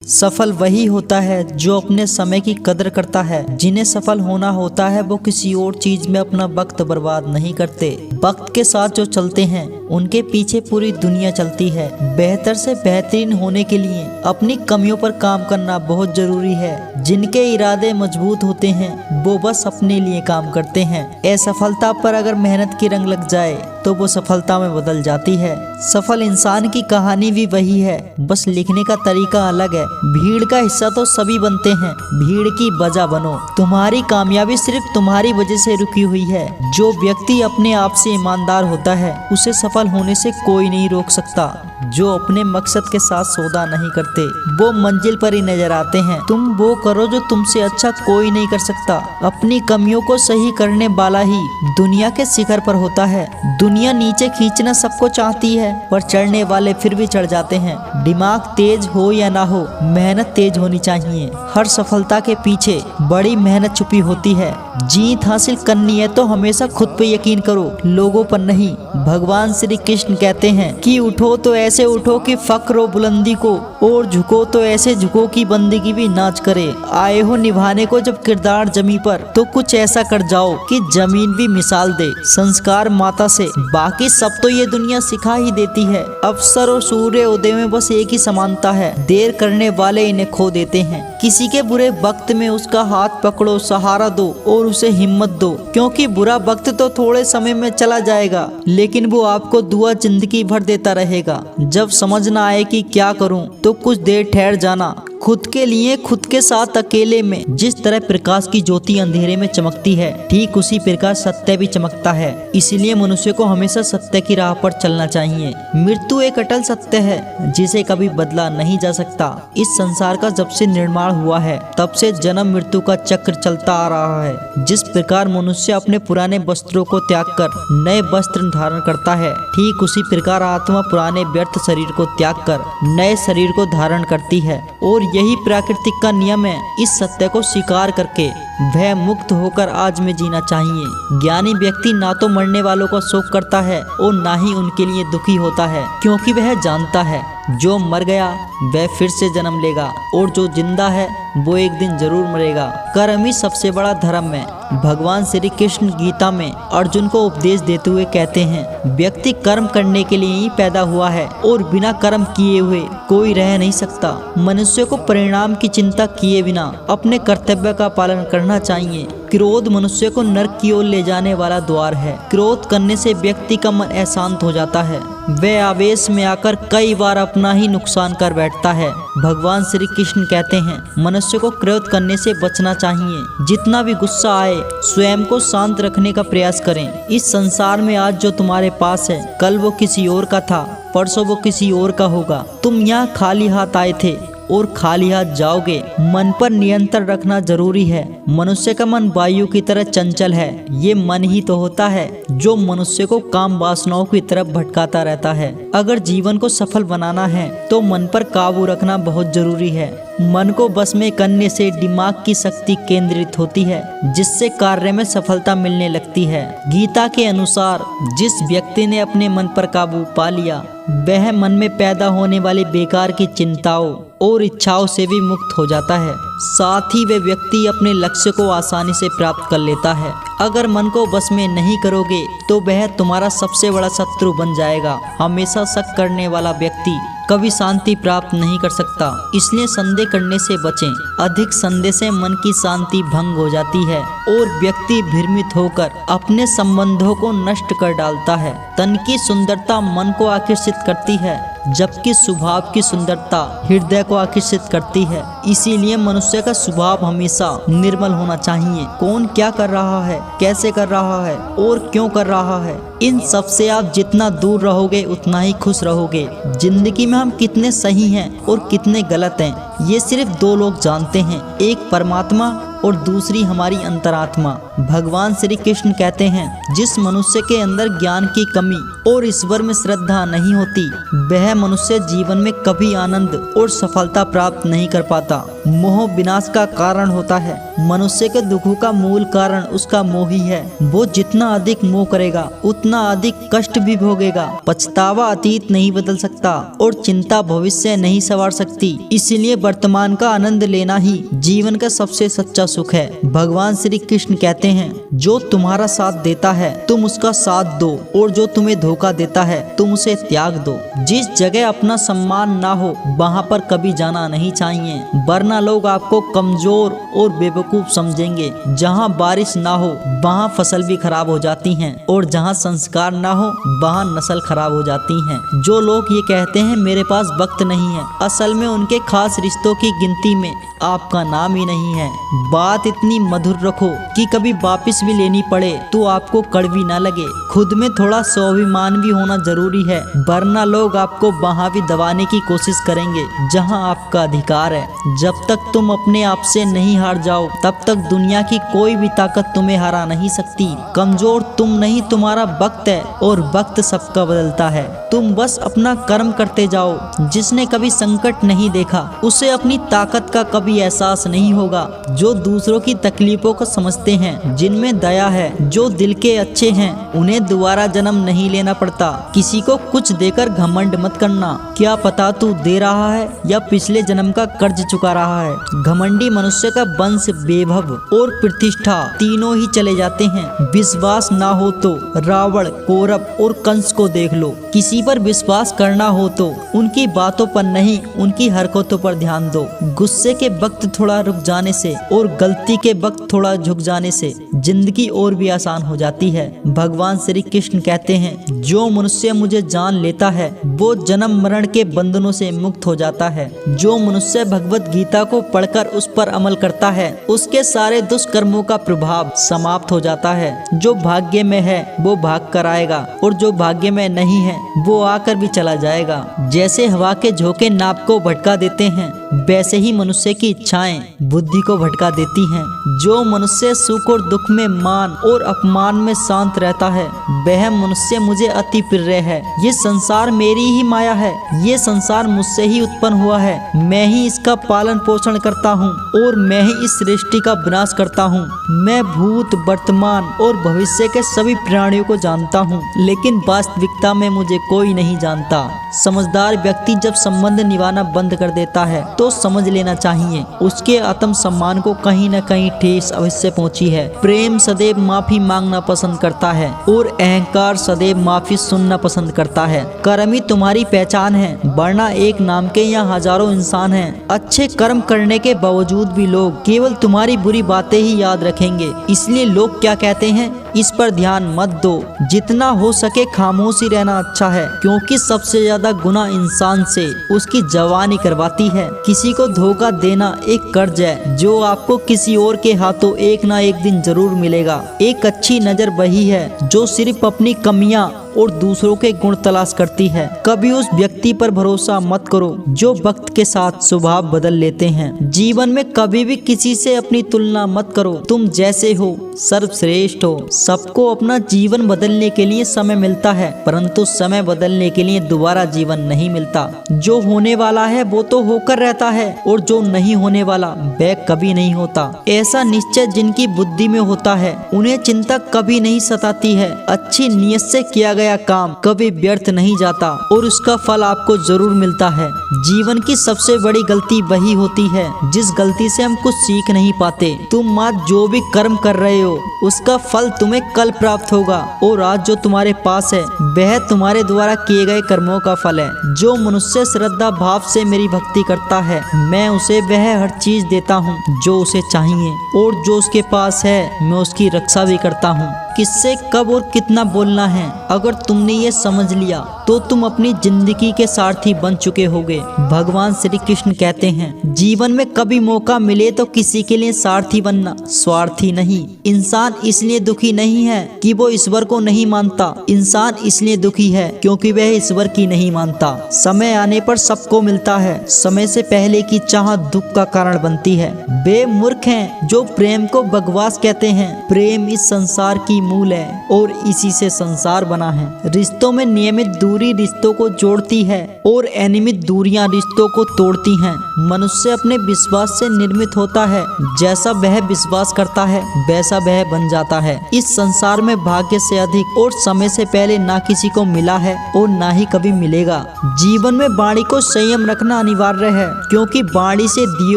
सफल वही होता है जो अपने समय की कदर करता है। जिन्हें सफल होना होता है वो किसी और चीज में अपना वक्त बर्बाद नहीं करते। वक्त के साथ जो चलते हैं उनके पीछे पूरी दुनिया चलती है। बेहतर से बेहतरीन होने के लिए अपनी कमियों पर काम करना बहुत जरूरी है। जिनके इरादे मजबूत होते हैं वो बस अपने लिए काम करते हैं। असफलता पर अगर मेहनत की रंग लग जाए तो वो सफलता में बदल जाती है। सफल इंसान की कहानी भी वही है, बस लिखने का तरीका अलग है। भीड़ का हिस्सा तो सभी बनते हैं, भीड़ की वजह बनो। तुम्हारी कामयाबी सिर्फ तुम्हारी वजह से रुकी हुई है। जो व्यक्ति अपने आप से ईमानदार होता है उसे सफल होने से कोई नहीं रोक सकता। जो अपने मकसद के साथ सौदा नहीं करते वो मंजिल पर ही नजर आते हैं। तुम वो करो जो तुमसे अच्छा कोई नहीं कर सकता। अपनी कमियों को सही करने वाला ही दुनिया के शिखर पर होता है। दुनिया नीचे खींचना सबको चाहती है पर चढ़ने वाले फिर भी चढ़ जाते हैं। दिमाग तेज हो या ना हो, मेहनत तेज होनी चाहिए। हर सफलता के पीछे बड़ी मेहनत छुपी होती है। जीत हासिल करनी है तो हमेशा खुद पे यकीन करो, लोगों पर नहीं। भगवान श्री कृष्ण कहते हैं कि उठो तो ऐसे उठो कि फक्र बुलंदी को, और झुको तो ऐसे झुको कि बंदगी भी नाच करे। आए हो निभाने को जब किरदार जमी पर तो कुछ ऐसा कर जाओ कि जमीन भी मिसाल दे। संस्कार माता से, बाकी सब तो ये दुनिया सिखा ही देती है। अवसर और सूर्य उदय में बस एक ही समानता है, देर करने वाले इन्हें खो देते हैं। किसी के बुरे वक्त में उसका हाथ पकड़ो, सहारा दो और उसे हिम्मत दो, क्योंकि बुरा वक्त तो थोड़े समय में चला जाएगा लेकिन वो आपको दुआ जिंदगी भर देता रहेगा। जब समझ ना आए कि क्या करूं तो कुछ देर ठहर जाना, खुद के लिए, खुद के साथ अकेले में। जिस तरह प्रकाश की ज्योति अंधेरे में चमकती है ठीक उसी प्रकार सत्य भी चमकता है। इसलिए मनुष्य को हमेशा सत्य की राह पर चलना चाहिए। मृत्यु एक अटल सत्य है जिसे कभी बदला नहीं जा सकता। इस संसार का जब से निर्माण हुआ है तब से जन्म मृत्यु का चक्र चलता आ रहा है। जिस प्रकार मनुष्य अपने पुराने वस्त्रों को त्याग कर नए वस्त्र धारण करता है ठीक उसी प्रकार आत्मा पुराने व्यर्थ शरीर को त्याग कर नए शरीर को धारण करती है। और यही प्राकृतिक का नियम है। इस सत्य को स्वीकार करके भय मुक्त होकर आज में जीना चाहिए। ज्ञानी व्यक्ति ना तो मरने वालों का शोक करता है और ना ही उनके लिए दुखी होता है, क्योंकि वह जानता है जो मर गया वह फिर से जन्म लेगा और जो जिंदा है वो एक दिन जरूर मरेगा। कर्म ही सबसे बड़ा धर्म है। भगवान श्री कृष्ण गीता में अर्जुन को उपदेश देते हुए कहते हैं, व्यक्ति कर्म करने के लिए ही पैदा हुआ है और बिना कर्म किए हुए कोई रह नहीं सकता। मनुष्य को परिणाम की चिंता किए बिना अपने कर्तव्य का पालन करना चाहिए। क्रोध मनुष्य को नरक की ओर ले जाने वाला द्वार है। क्रोध करने से व्यक्ति का मन अशांत हो जाता है, वह आवेश में आकर कई बार अपना ही नुकसान कर बैठता है। भगवान श्री कृष्ण कहते हैं, मनुष्य को क्रोध करने से बचना चाहिए। जितना भी गुस्सा आए स्वयं को शांत रखने का प्रयास करें। इस संसार में आज जो तुम्हारे पास है कल वो किसी और का था, परसों वो किसी और का होगा। तुम यहाँ खाली हाथ आए थे और खाली हाथ जाओगे। मन पर नियंत्रण रखना जरूरी है। मनुष्य का मन वायु की तरह चंचल है। ये मन ही तो होता है जो मनुष्य को काम वासनाओं की तरफ भटकाता रहता है। अगर जीवन को सफल बनाना है तो मन पर काबू रखना बहुत जरूरी है। मन को बस में करने से दिमाग की शक्ति केंद्रित होती है, जिससे कार्य में सफलता मिलने लगती है। गीता के अनुसार जिस व्यक्ति ने अपने मन पर काबू पा लिया वह मन में पैदा होने वाली बेकार की चिंताओं और इच्छाओं से भी मुक्त हो जाता है। साथ ही वे व्यक्ति अपने लक्ष्य को आसानी से प्राप्त कर लेता है। अगर मन को बस में नहीं करोगे तो वह तुम्हारा सबसे बड़ा शत्रु बन जाएगा। हमेशा शक करने वाला व्यक्ति कभी शांति प्राप्त नहीं कर सकता। इसलिए संदेह करने से बचें। अधिक संदेह से मन की शांति भंग हो जाती है और व्यक्ति भ्रमित होकर अपने संबंधों को नष्ट कर डालता है। तन की सुंदरता मन को आकर्षित करती है, जबकि स्वभाव की सुंदरता हृदय को आकर्षित करती है। इसीलिए मनुष्य का स्वभाव हमेशा निर्मल होना चाहिए। कौन क्या कर रहा है, कैसे कर रहा है और क्यों कर रहा है, इन सब से आप जितना दूर रहोगे उतना ही खुश रहोगे। जिंदगी में हम कितने सही हैं और कितने गलत हैं ये सिर्फ दो लोग जानते हैं, एक परमात्मा और दूसरी हमारी अंतरात्मा। भगवान श्री कृष्ण कहते हैं, जिस मनुष्य के अंदर ज्ञान की कमी और ईश्वर में श्रद्धा नहीं होती वह मनुष्य जीवन में कभी आनंद और सफलता प्राप्त नहीं कर पाता। मोह विनाश का कारण होता है। मनुष्य के दुखों का मूल कारण उसका मोह ही है। वो जितना अधिक मोह करेगा उतना अधिक कष्ट भी भोगेगा। पछतावा अतीत नहीं बदल सकता और चिंता भविष्य नहीं संवार सकती। इसलिए वर्तमान का आनंद लेना ही जीवन का सबसे सच्चा सुख है। भगवान श्री कृष्ण कहते हैं, जो तुम्हारा साथ देता है तुम उसका साथ दो, और जो तुम्हें धोखा देता है तुम उसे त्याग दो। जिस जगह अपना सम्मान ना हो वहाँ पर कभी जाना नहीं चाहिए, वरना लोग आपको कमजोर और बेवकूफ समझेंगे। जहाँ बारिश ना हो वहाँ फसल भी खराब हो जाती हैं, और जहाँ संस्कार ना हो वहाँ नस्ल खराब हो जाती हैं। जो लोग ये कहते हैं मेरे पास वक्त नहीं है, असल में उनके खास रिश्तों की गिनती में आपका नाम ही नहीं है। बात इतनी मधुर रखो कि कभी वापस भी लेनी पड़े तो आपको कड़वी ना लगे। खुद में थोड़ा स्वाभिमान भी होना जरूरी है, वरना लोग आपको वहाँ भी दबाने की कोशिश करेंगे जहाँ आपका अधिकार है। जब तक तुम अपने आप से नहीं हार जाओ तब तक दुनिया की कोई भी ताकत तुम्हें हरा नहीं सकती। कमजोर तुम नहीं, तुम्हारा वक्त है, और वक्त सबका बदलता है। तुम बस अपना कर्म करते जाओ। जिसने कभी संकट नहीं देखा उसे अपनी ताकत का कभी एहसास नहीं होगा। जो दूसरों की तकलीफों को समझते हैं, जिनमें दया है, जो दिल के अच्छे हैं, उन्हें दोबारा जन्म नहीं लेना पड़ता। किसी को कुछ देकर घमंड मत करना। क्या पता तू दे रहा है या पिछले जन्म का कर्ज चुका रहा है। घमंडी मनुष्य का वंश, वैभव और प्रतिष्ठा तीनों ही चले जाते हैं। विश्वास ना हो तो रावण, कौरव और कंस को देख लो। किसी पर विश्वास करना हो तो उनकी बातों पर नहीं, उनकी हरकतों पर ध्यान दो। गुस्से के वक्त थोड़ा रुक जाने से और गलती के वक्त थोड़ा झुक जाने से जिंदगी और भी आसान हो जाती है। भगवान श्री कृष्ण कहते हैं, जो मनुष्य मुझे जान लेता है वो जन्म मरण के बंधनों से मुक्त हो जाता है। जो मनुष्य भगवत गीता को पढ़कर उस पर अमल करता है उसके सारे दुष्कर्मों का प्रभाव समाप्त हो जाता है। जो भाग्य में है वो भाग कर आएगा, और जो भाग्य में नहीं है वो आकर भी चला जाएगा। जैसे हवा के झोंके नाव को भटका देते हैं, वैसे ही मनुष्य की इच्छाएं बुद्धि को भटका देती हैं। जो मनुष्य सुख और दुख में, मान और अपमान में शांत रहता है, वह मनुष्य मुझे अति प्रिय है। ये संसार मेरी ही माया है, ये संसार मुझसे ही उत्पन्न हुआ है। मैं ही इसका पालन पोषण करता हूँ और मैं ही इस सृष्टि का विनाश करता हूँ। मैं भूत, वर्तमान और भविष्य के सभी प्राणियों को जानता हूँ, लेकिन वास्तविकता में मुझे कोई नहीं जानता। समझदार व्यक्ति जब संबंध निभाना बंद कर देता है तो समझ लेना चाहिए उसके आत्म सम्मान को कहीं न कहीं ठेस अवश्य पहुंची है। प्रेम सदैव माफी मांगना पसंद करता है और अहंकार सदैव माफी सुनना पसंद करता है। कर्म ही तुम्हारी पहचान है, वरना एक नाम के यहाँ हजारों इंसान हैं। अच्छे कर्म करने के बावजूद भी लोग केवल तुम्हारी बुरी बातें ही याद रखेंगे। इसलिए लोग क्या कहते हैं इस पर ध्यान मत दो। जितना हो सके खामोशी रहना अच्छा है, क्योंकि सबसे ज्यादा गुनाह इंसान से उसकी जवानी करवाती है। किसी को धोखा देना एक कर्ज है जो आपको किसी और के हाथों एक ना एक दिन जरूर मिलेगा। एक अच्छी नजर वही है जो सिर्फ अपनी कमियां और दूसरों के गुण तलाश करती है। कभी उस व्यक्ति पर भरोसा मत करो जो वक्त के साथ स्वभाव बदल लेते हैं। जीवन में कभी भी किसी से अपनी तुलना मत करो। तुम जैसे हो सर्वश्रेष्ठ हो। सबको अपना जीवन बदलने के लिए समय मिलता है, परंतु समय बदलने के लिए दोबारा जीवन नहीं मिलता। जो होने वाला है वो तो होकर रहता है, और जो नहीं होने वाला वह कभी नहीं होता। ऐसा निश्चय जिनकी बुद्धि में होता है उन्हें चिंता कभी नहीं सताती है। अच्छी नीयत से किया गया काम कभी व्यर्थ नहीं जाता और उसका फल आपको जरूर मिलता है। जीवन की सबसे बड़ी गलती वही होती है जिस गलती से हम कुछ सीख नहीं पाते। तुम आज जो भी कर्म कर रहे हो उसका फल तुम्हें कल प्राप्त होगा, और आज जो तुम्हारे पास है वह तुम्हारे द्वारा किए गए कर्मों का फल है। जो मनुष्य श्रद्धा भाव से मेरी भक्ति करता है मैं उसे वह हर चीज देता हूँ जो उसे चाहिए, और जो उसके पास है मैं उसकी रक्षा भी करता हूँ। किससे कब और कितना बोलना है, अगर तुमने ये समझ लिया तो तुम अपनी जिंदगी के सारथी बन चुके होगे। भगवान श्री कृष्ण कहते हैं, जीवन में कभी मौका मिले तो किसी के लिए सारथी बनना, स्वार्थी नहीं। इंसान इसलिए दुखी नहीं है कि वो ईश्वर को नहीं मानता, इंसान इसलिए दुखी है क्योंकि वह ईश्वर की नहीं मानता। समय आने पर सबको मिलता है, समय से पहले की चाह दुख का कारण बनती है। वे मूर्ख हैं जो प्रेम को बकवास कहते हैं। प्रेम इस संसार की मूल है और इसी से संसार बना है। रिश्तों में नियमित दूरी रिश्तों को जोड़ती है और अनियमित दूरियां रिश्तों को तोड़ती हैं। मनुष्य अपने विश्वास से निर्मित होता है। जैसा वह विश्वास करता है वैसा वह बन जाता है। इस संसार में भाग्य से अधिक और समय से पहले ना किसी को मिला है और ना ही कभी मिलेगा। जीवन में वाणी को संयम रखना अनिवार्य है, क्योंकि वाणी से दिए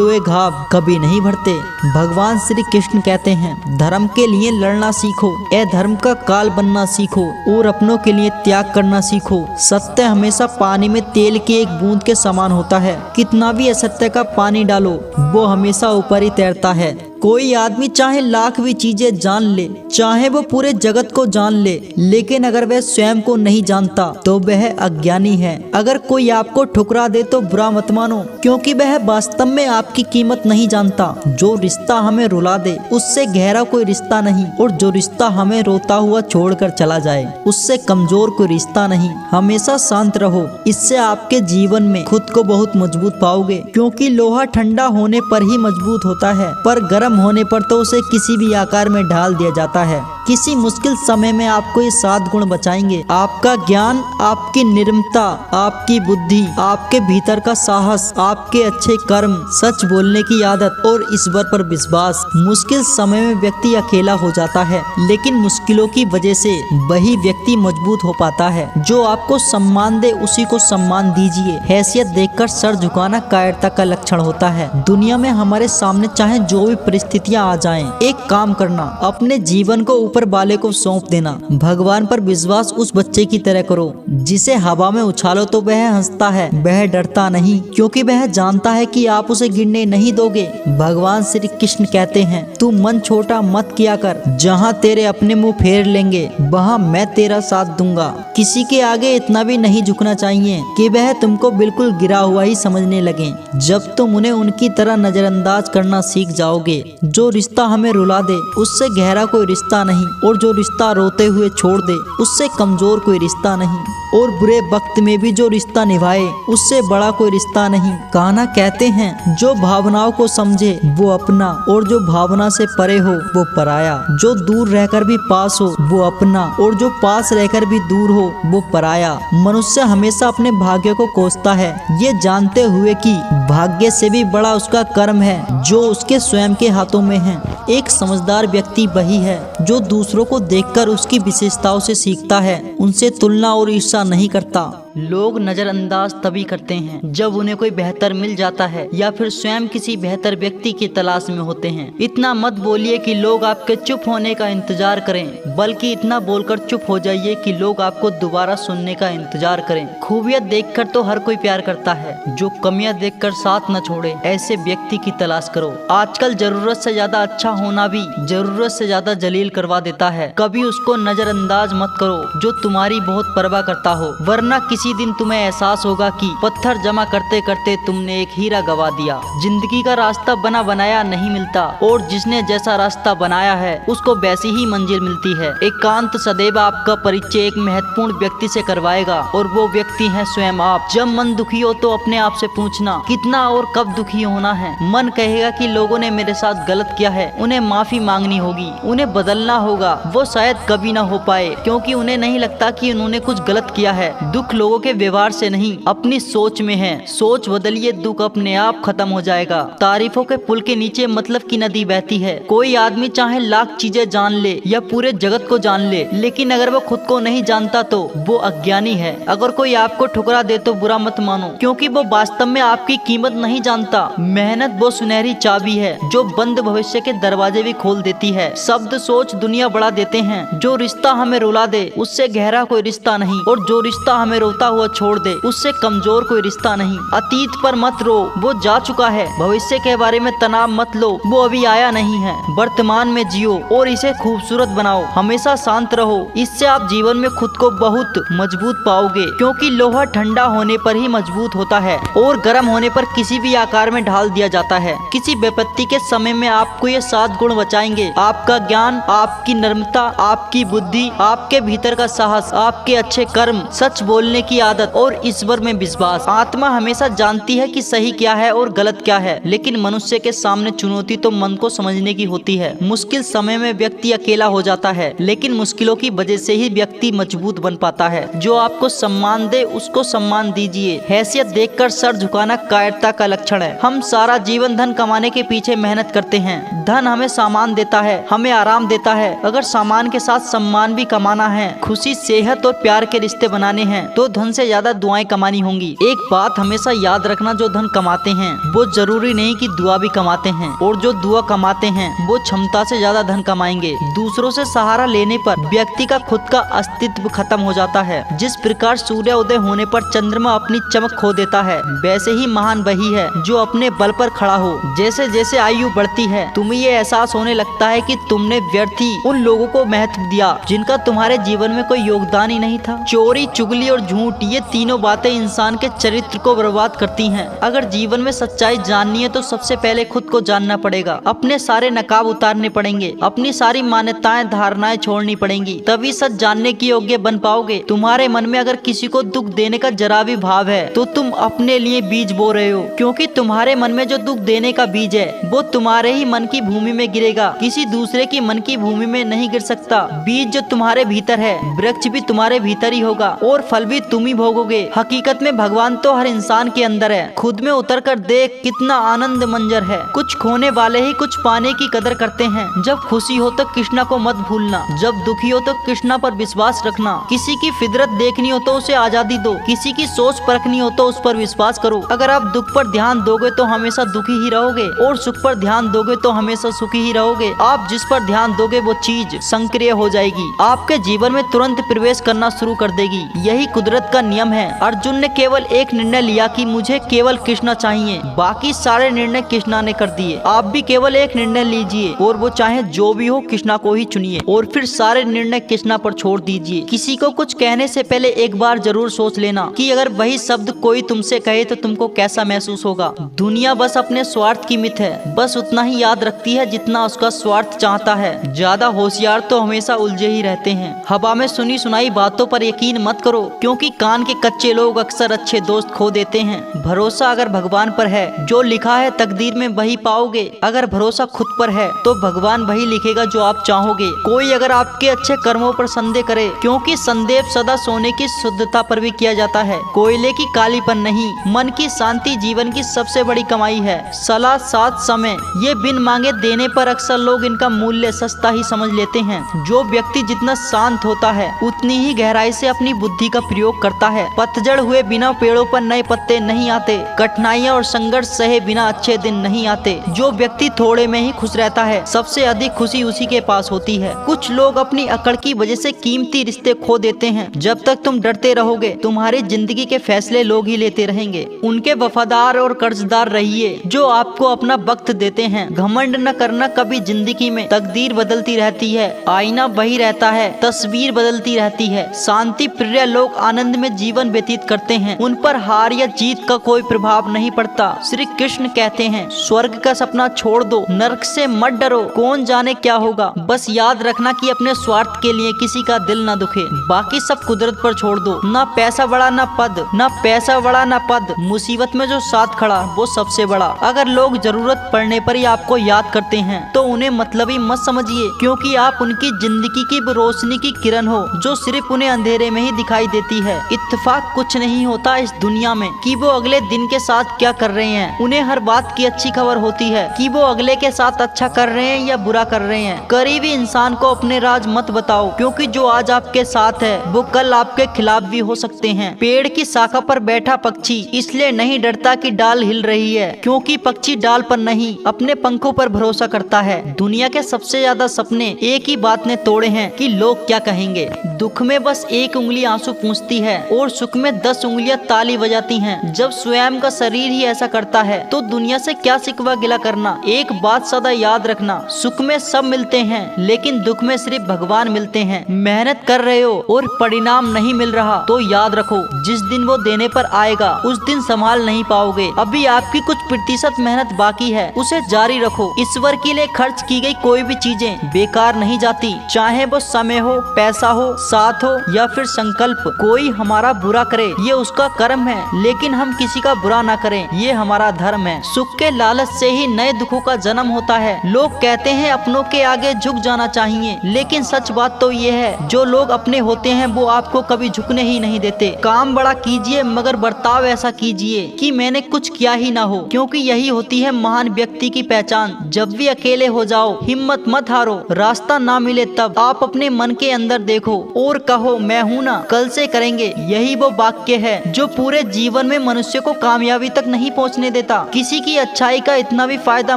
हुए घाव कभी नहीं भरते। भगवान श्री कृष्ण कहते हैं, धर्म के लिए लड़ना सीखो, अधर्म का काल बनना सीखो और अपनों के लिए त्याग करना सीखो। सत्य हमेशा पानी में तेल की एक बूंद के समान होता है। कितना भी असत्य का पानी डालो वो हमेशा ऊपर ही तैरता है। कोई आदमी चाहे लाख भी चीजें जान ले, चाहे वो पूरे जगत को जान ले, लेकिन अगर वह स्वयं को नहीं जानता तो वह अज्ञानी है। अगर कोई आपको ठुकरा दे तो बुरा मत मानो, क्योंकि वह वास्तव में आपकी कीमत नहीं जानता। जो रिश्ता हमें रुला दे उससे गहरा कोई रिश्ता नहीं, और जो रिश्ता हमें रोता हुआ छोड़कर चला जाए उससे कमजोर कोई रिश्ता नहीं। हमेशा शांत रहो, इससे आपके जीवन में खुद को बहुत मजबूत पाओगे, क्योंकि लोहा ठंडा होने पर ही मजबूत होता है, पर गर्म होने पर तो उसे किसी भी आकार में ढाल दिया जाता है। किसी मुश्किल समय में आपको ये 7 गुण बचाएंगे: आपका ज्ञान, आपकी निर्ममता, आपकी बुद्धि, आपके भीतर का साहस, आपके अच्छे कर्म, सच बोलने की आदत और ईश्वर पर विश्वास। मुश्किल समय में व्यक्ति अकेला हो जाता है, लेकिन मुश्किलों की वजह से वही व्यक्ति मजबूत हो पाता है। जो आपको सम्मान दे उसी को सम्मान दीजिए। हैसियत देखकर सर झुकाना कायरता का लक्षण होता है। दुनिया में हमारे सामने चाहे जो भी परिस्थितियां आ जाएं, एक काम करना, अपने जीवन को ऊपर वाले को सौंप देना। भगवान पर विश्वास उस बच्चे की तरह करो जिसे हवा में उछालो तो वह हंसता है, वह डरता नहीं, क्योंकि वह जानता है कि आप उसे गिरने नहीं दोगे। भगवान श्री कृष्ण कहते हैं, तू मन छोटा मत किया कर, जहाँ तेरे अपने मुंह फेर लेंगे वहाँ मैं तेरा साथ दूंगा। किसी के आगे इतना भी नहीं झुकना चाहिए कि वह तुमको बिल्कुल गिरा हुआ ही समझने लगे। जब तुम उन्हें उनकी तरह नजरअंदाज करना सीख जाओगे, जो रिश्ता हमें रुला दे उससे गहरा कोई रिश्ता नहीं, और जो रिश्ता रोते हुए छोड़ दे उससे कमजोर कोई रिश्ता नहीं, और बुरे वक्त में भी जो रिश्ता निभाए उससे बड़ा कोई रिश्ता नहीं। कान्हा कहते हैं, जो भावनाओं को समझे वो अपना, और जो भावना से परे हो वो पराया। जो दूर रहकर भी पास हो वो अपना, और जो पास रहकर भी दूर हो वो पराया। मनुष्य हमेशा अपने भाग्य को कोसता है, ये जानते हुए कि भाग्य से भी बड़ा उसका कर्म है जो उसके स्वयं के हाथों में है। एक समझदार व्यक्ति वही है जो दूसरों को देखकर उसकी विशेषताओं से सीखता है, उनसे तुलना और ईर्ष्या नहीं करता। लोग नजरअंदाज तभी करते हैं जब उन्हें कोई बेहतर मिल जाता है या फिर स्वयं किसी बेहतर व्यक्ति की तलाश में होते हैं। इतना मत बोलिए कि लोग आपके चुप होने का इंतजार करें, बल्कि इतना बोलकर चुप हो जाइए कि लोग आपको दोबारा सुनने का इंतजार करें। खूबियां देखकर तो हर कोई प्यार करता है, जो कमियां देखकर साथ न छोड़े ऐसे व्यक्ति की तलाश करो। आजकल जरूरत से ज्यादा अच्छा होना भी जरूरत से ज्यादा जलील करवा देता है। कभी उसको नजरअंदाज मत करो जो तुम्हारी बहुत परवाह करता हो, वरना किसी दिन तुम्हें एहसास होगा कि पत्थर जमा करते करते तुमने एक हीरा गवा दिया। जिंदगी का रास्ता बना बनाया नहीं मिलता, और जिसने जैसा रास्ता बनाया है उसको वैसी ही मंजिल मिलती है। एकांत सदैव आपका परिचय एक महत्वपूर्ण व्यक्ति से करवाएगा, और वो व्यक्ति है स्वयं आप। जब मन दुखी हो तो अपने आप से पूछना कितना और कब दुखी होना है। मन कहेगा कि लोगों ने मेरे साथ गलत किया है, उन्हें माफी मांगनी होगी, उन्हें बदलना होगा। वो शायद कभी ना हो पाए, क्योंकि उन्हें नहीं लगता कि उन्होंने कुछ गलत किया है। दुख लोगों के व्यवहार से नहीं, अपनी सोच में है। सोच बदलिए, दुख अपने आप खत्म हो जाएगा। तारीफों के पुल के नीचे मतलब की नदी बहती है। कोई आदमी चाहे लाख चीजें जान ले या पूरे जगत को जान ले, लेकिन अगर वो खुद को नहीं जानता तो वो अज्ञानी है। अगर कोई आपको ठुकरा दे तो बुरा मत मानो, क्योंकि वो वास्तव में आपकी कीमत नहीं जानता। मेहनत वो सुनहरी चाबी है जो बंद भविष्य के दरवाजे भी खोल देती है। शब्द सोच दुनिया बढ़ा देते हैं। जो रिश्ता हमें रुला दे उससे गहरा कोई रिश्ता नहीं, और जो रिश्ता हमें रोता हुआ छोड़ दे उससे कमजोर कोई रिश्ता नहीं। अतीत पर मत रो, वो जा चुका है। भविष्य के बारे में तनाव मत लो, वो अभी आया नहीं है। वर्तमान में जियो और इसे खूबसूरत बनाओ। हमेशा शांत रहो, इससे आप जीवन में खुद को बहुत मजबूत पाओगे, क्योंकि लोहा ठंडा होने पर ही मजबूत होता है और गर्म होने पर किसी भी आकार में ढाल दिया जाता है। किसी विपत्ति के समय में आपको ये 7 गुण बचाएंगे: आपका ज्ञान, आपकी नम्रता, आपकी बुद्धि, आपके भीतर का साहस, आपके अच्छे कर्म, सच बोलने की की आदत और ईश्वर में विश्वास। आत्मा हमेशा जानती है कि सही क्या है और गलत क्या है, लेकिन मनुष्य के सामने चुनौती तो मन को समझने की होती है। मुश्किल समय में व्यक्ति अकेला हो जाता है, लेकिन मुश्किलों की वजह से ही व्यक्ति मजबूत बन पाता है। जो आपको सम्मान दे उसको सम्मान दीजिए। हैसियत देखकर सर झुकाना कायरता का लक्षण है। हम सारा जीवन धन कमाने के पीछे मेहनत करते हैं। धन हमें सामान देता है, हमें आराम देता है। अगर सामान के साथ सम्मान भी कमाना है, खुशी, सेहत और प्यार के रिश्ते बनाने हैं, तो धन से ज्यादा दुआएं कमानी होंगी। एक बात हमेशा याद रखना, जो धन कमाते हैं वो जरूरी नहीं कि दुआ भी कमाते हैं, और जो दुआ कमाते हैं वो क्षमता से ज्यादा धन कमाएंगे। दूसरों से सहारा लेने पर व्यक्ति का खुद का अस्तित्व खत्म हो जाता है। जिस प्रकार सूर्य उदय होने पर चंद्रमा अपनी चमक खो देता है, वैसे ही महान वही है जो अपने बल पर खड़ा हो। जैसे जैसे आयु बढ़ती है, तुम्हें ये एहसास होने लगता है कि तुमने व्यर्थ ही उन लोगों को महत्व दिया जिनका तुम्हारे जीवन में कोई योगदान ही नहीं था। चोरी, चुगली और झूठ, ये तीनों बातें इंसान के चरित्र को बर्बाद करती हैं। अगर जीवन में सच्चाई जाननी है तो सबसे पहले खुद को जानना पड़ेगा। अपने सारे नकाब उतारने पड़ेंगे, अपनी सारी मान्यताएं, धारणाएं छोड़नी पड़ेंगी, तभी सच जानने की योग्य बन पाओगे। तुम्हारे मन में अगर किसी को दुख देने का जरा भी भाव है तो तुम अपने लिए बीज बो रहे हो, क्योंकि तुम्हारे मन में जो दुख देने का बीज है वो तुम्हारे ही मन की भूमि में गिरेगा, किसी दूसरे की मन की भूमि में नहीं गिर सकता। बीज जो तुम्हारे भीतर है, वृक्ष भी तुम्हारे भीतर ही होगा और फल भी तुम ही भोगोगे। हकीकत में भगवान तो हर इंसान के अंदर है। खुद में उतर कर देख कितना आनंद मंजर है। कुछ खोने वाले ही कुछ पाने की कदर करते हैं। जब खुशी हो तो कृष्णा को मत भूलना, जब दुखी हो तो कृष्णा पर विश्वास रखना। किसी की फितरत देखनी हो तो उसे आजादी दो, किसी की सोच परखनी हो तो उस पर विश्वास करो। अगर आप दुख पर ध्यान दोगे तो हमेशा दुखी ही रहोगे, और सुख पर ध्यान दोगे तो हमेशा सुखी ही रहोगे। आप जिस पर ध्यान दोगे वो चीज संक्रिय हो जाएगी, आपके जीवन में तुरंत प्रवेश करना शुरू कर देगी। यही कुदरत का नियम है। अर्जुन ने केवल एक निर्णय लिया कि मुझे केवल कृष्णा चाहिए, बाकी सारे निर्णय कृष्णा ने कर दिए। आप भी केवल एक निर्णय लीजिए, और वो चाहे जो भी हो कृष्णा को ही चुनिए, और फिर सारे निर्णय कृष्णा पर छोड़ दीजिए। किसी को कुछ कहने से पहले एक बार जरूर सोच लेना कि अगर वही शब्द कोई तुमसे कहे तो तुमको कैसा महसूस होगा। दुनिया बस अपने स्वार्थ की मित है, बस उतना ही याद रखती है जितना उसका स्वार्थ चाहता है। ज्यादा होशियार तो हमेशा उलझे ही रहते हैं। हवा में सुनी सुनाई बातों पर यकीन मत करो, क्योंकि कान के कच्चे लोग अक्सर अच्छे दोस्त खो देते हैं। भरोसा अगर भगवान पर है, जो लिखा है तकदीर में वही पाओगे। अगर भरोसा खुद पर है तो भगवान वही लिखेगा जो आप चाहोगे। कोई अगर आपके अच्छे कर्मों पर संदेह करे, क्योंकि संदेह सदा सोने की शुद्धता पर भी किया जाता है, कोयले की काली पर नहीं। मन की शांति जीवन की सबसे बड़ी कमाई है। सलाह, साथ, समय, ये बिन मांगे देने पर अक्सर लोग इनका मूल्य सस्ता ही समझ लेते हैं। जो व्यक्ति जितना शांत होता है उतनी ही गहराई से अपनी बुद्धि का प्रयोग करता है। पतझड़ हुए बिना पेड़ों पर नए पत्ते नहीं आते, कठिनाइयाँ और संघर्ष सहे बिना अच्छे दिन नहीं आते। जो व्यक्ति थोड़े में ही खुश रहता है, सबसे अधिक खुशी उसी के पास होती है। कुछ लोग अपनी अकड़ की वजह से कीमती रिश्ते खो देते हैं। जब तक तुम डरते रहोगे, तुम्हारी जिंदगी के फैसले लोग ही लेते रहेंगे। उनके वफादार और कर्जदार रहिए जो आपको अपना वक्त देते हैं। घमंड न करना, कभी जिंदगी में तकदीर बदलती रहती है, आईना वही रहता है, तस्वीर बदलती रहती है। शांति प्रिय लोग आनंद में जीवन व्यतीत करते हैं, उन पर हार या जीत का कोई प्रभाव नहीं पड़ता। श्री कृष्ण कहते हैं, स्वर्ग का सपना छोड़ दो, नरक से मत डरो, कौन जाने क्या होगा। बस याद रखना कि अपने स्वार्थ के लिए किसी का दिल न दुखे, बाकी सब कुदरत पर छोड़ दो। ना पैसा बड़ा ना पद, ना पैसा बड़ा ना पद, मुसीबत में जो साथ खड़ा वो सबसे बड़ा। अगर लोग जरूरत पड़ने पर ही आपको याद करते हैं तो उन्हें मतलबी मत समझिए, क्योंकि आप उनकी जिंदगी की रोशनी की किरण हो जो सिर्फ उन्हें अंधेरे में ही दिखाई देती है। इत्तेफाक कुछ नहीं होता इस दुनिया में कि वो अगले दिन के साथ क्या कर रहे हैं। उन्हें हर बात की अच्छी खबर होती है कि वो अगले के साथ अच्छा कर रहे हैं या बुरा कर रहे हैं। करीबी इंसान को अपने राज मत बताओ, क्योंकि जो आज आपके साथ है वो कल आपके खिलाफ भी हो सकते हैं। पेड़ की शाखा पर बैठा पक्षी इसलिए नहीं डरता कि डाल हिल रही है, क्योंकि पक्षी डाल पर नहीं अपने पंखों पर भरोसा करता है। दुनिया के सबसे ज्यादा सपने एक ही बात ने तोड़े हैं कि लोग क्या कहेंगे। दुख में बस एक उंगली आंसू पूंछती है और सुख में 10 उंगलियां ताली बजाती हैं। जब स्वयं का शरीर ही ऐसा करता है तो दुनिया से क्या शिकवा गिला करना। एक बात सदा याद रखना, सुख में सब मिलते हैं लेकिन दुख में सिर्फ भगवान मिलते हैं। मेहनत कर रहे हो और परिणाम नहीं मिल रहा तो याद रखो, जिस दिन वो देने पर आएगा उस दिन संभाल नहीं पाओगे। अभी आपकी कुछ प्रतिशत मेहनत बाकी है, उसे जारी रखो। ईश्वर के लिए खर्च की गई कोई भी चीजें बेकार नहीं जाती, चाहे वो समय हो, पैसा हो, साथ हो या फिर संकल्प। कोई हमारा बुरा करे ये उसका कर्म है, लेकिन हम किसी का बुरा ना करें ये हमारा धर्म है। सुख के लालच से ही नए दुखों का जन्म होता है। लोग कहते हैं अपनों के आगे झुक जाना चाहिए, लेकिन सच बात तो ये है जो लोग अपने होते हैं वो आपको कभी झुकने ही नहीं देते। काम बड़ा कीजिए मगर बर्ताव ऐसा कीजिए कि मैंने कुछ किया ही ना हो, क्योंकि यही होती है महान व्यक्ति की पहचान। जब भी अकेले हो जाओ हिम्मत मत हारो, रास्ता ना मिले तब आप अपने मन के अंदर देखो और कहो मैं हूँ ना, कल से करेंगे। यही वो वाक्य है जो पूरे जीवन में मनुष्य को कामयाबी तक नहीं पहुँचने देता। किसी की अच्छाई का इतना भी फायदा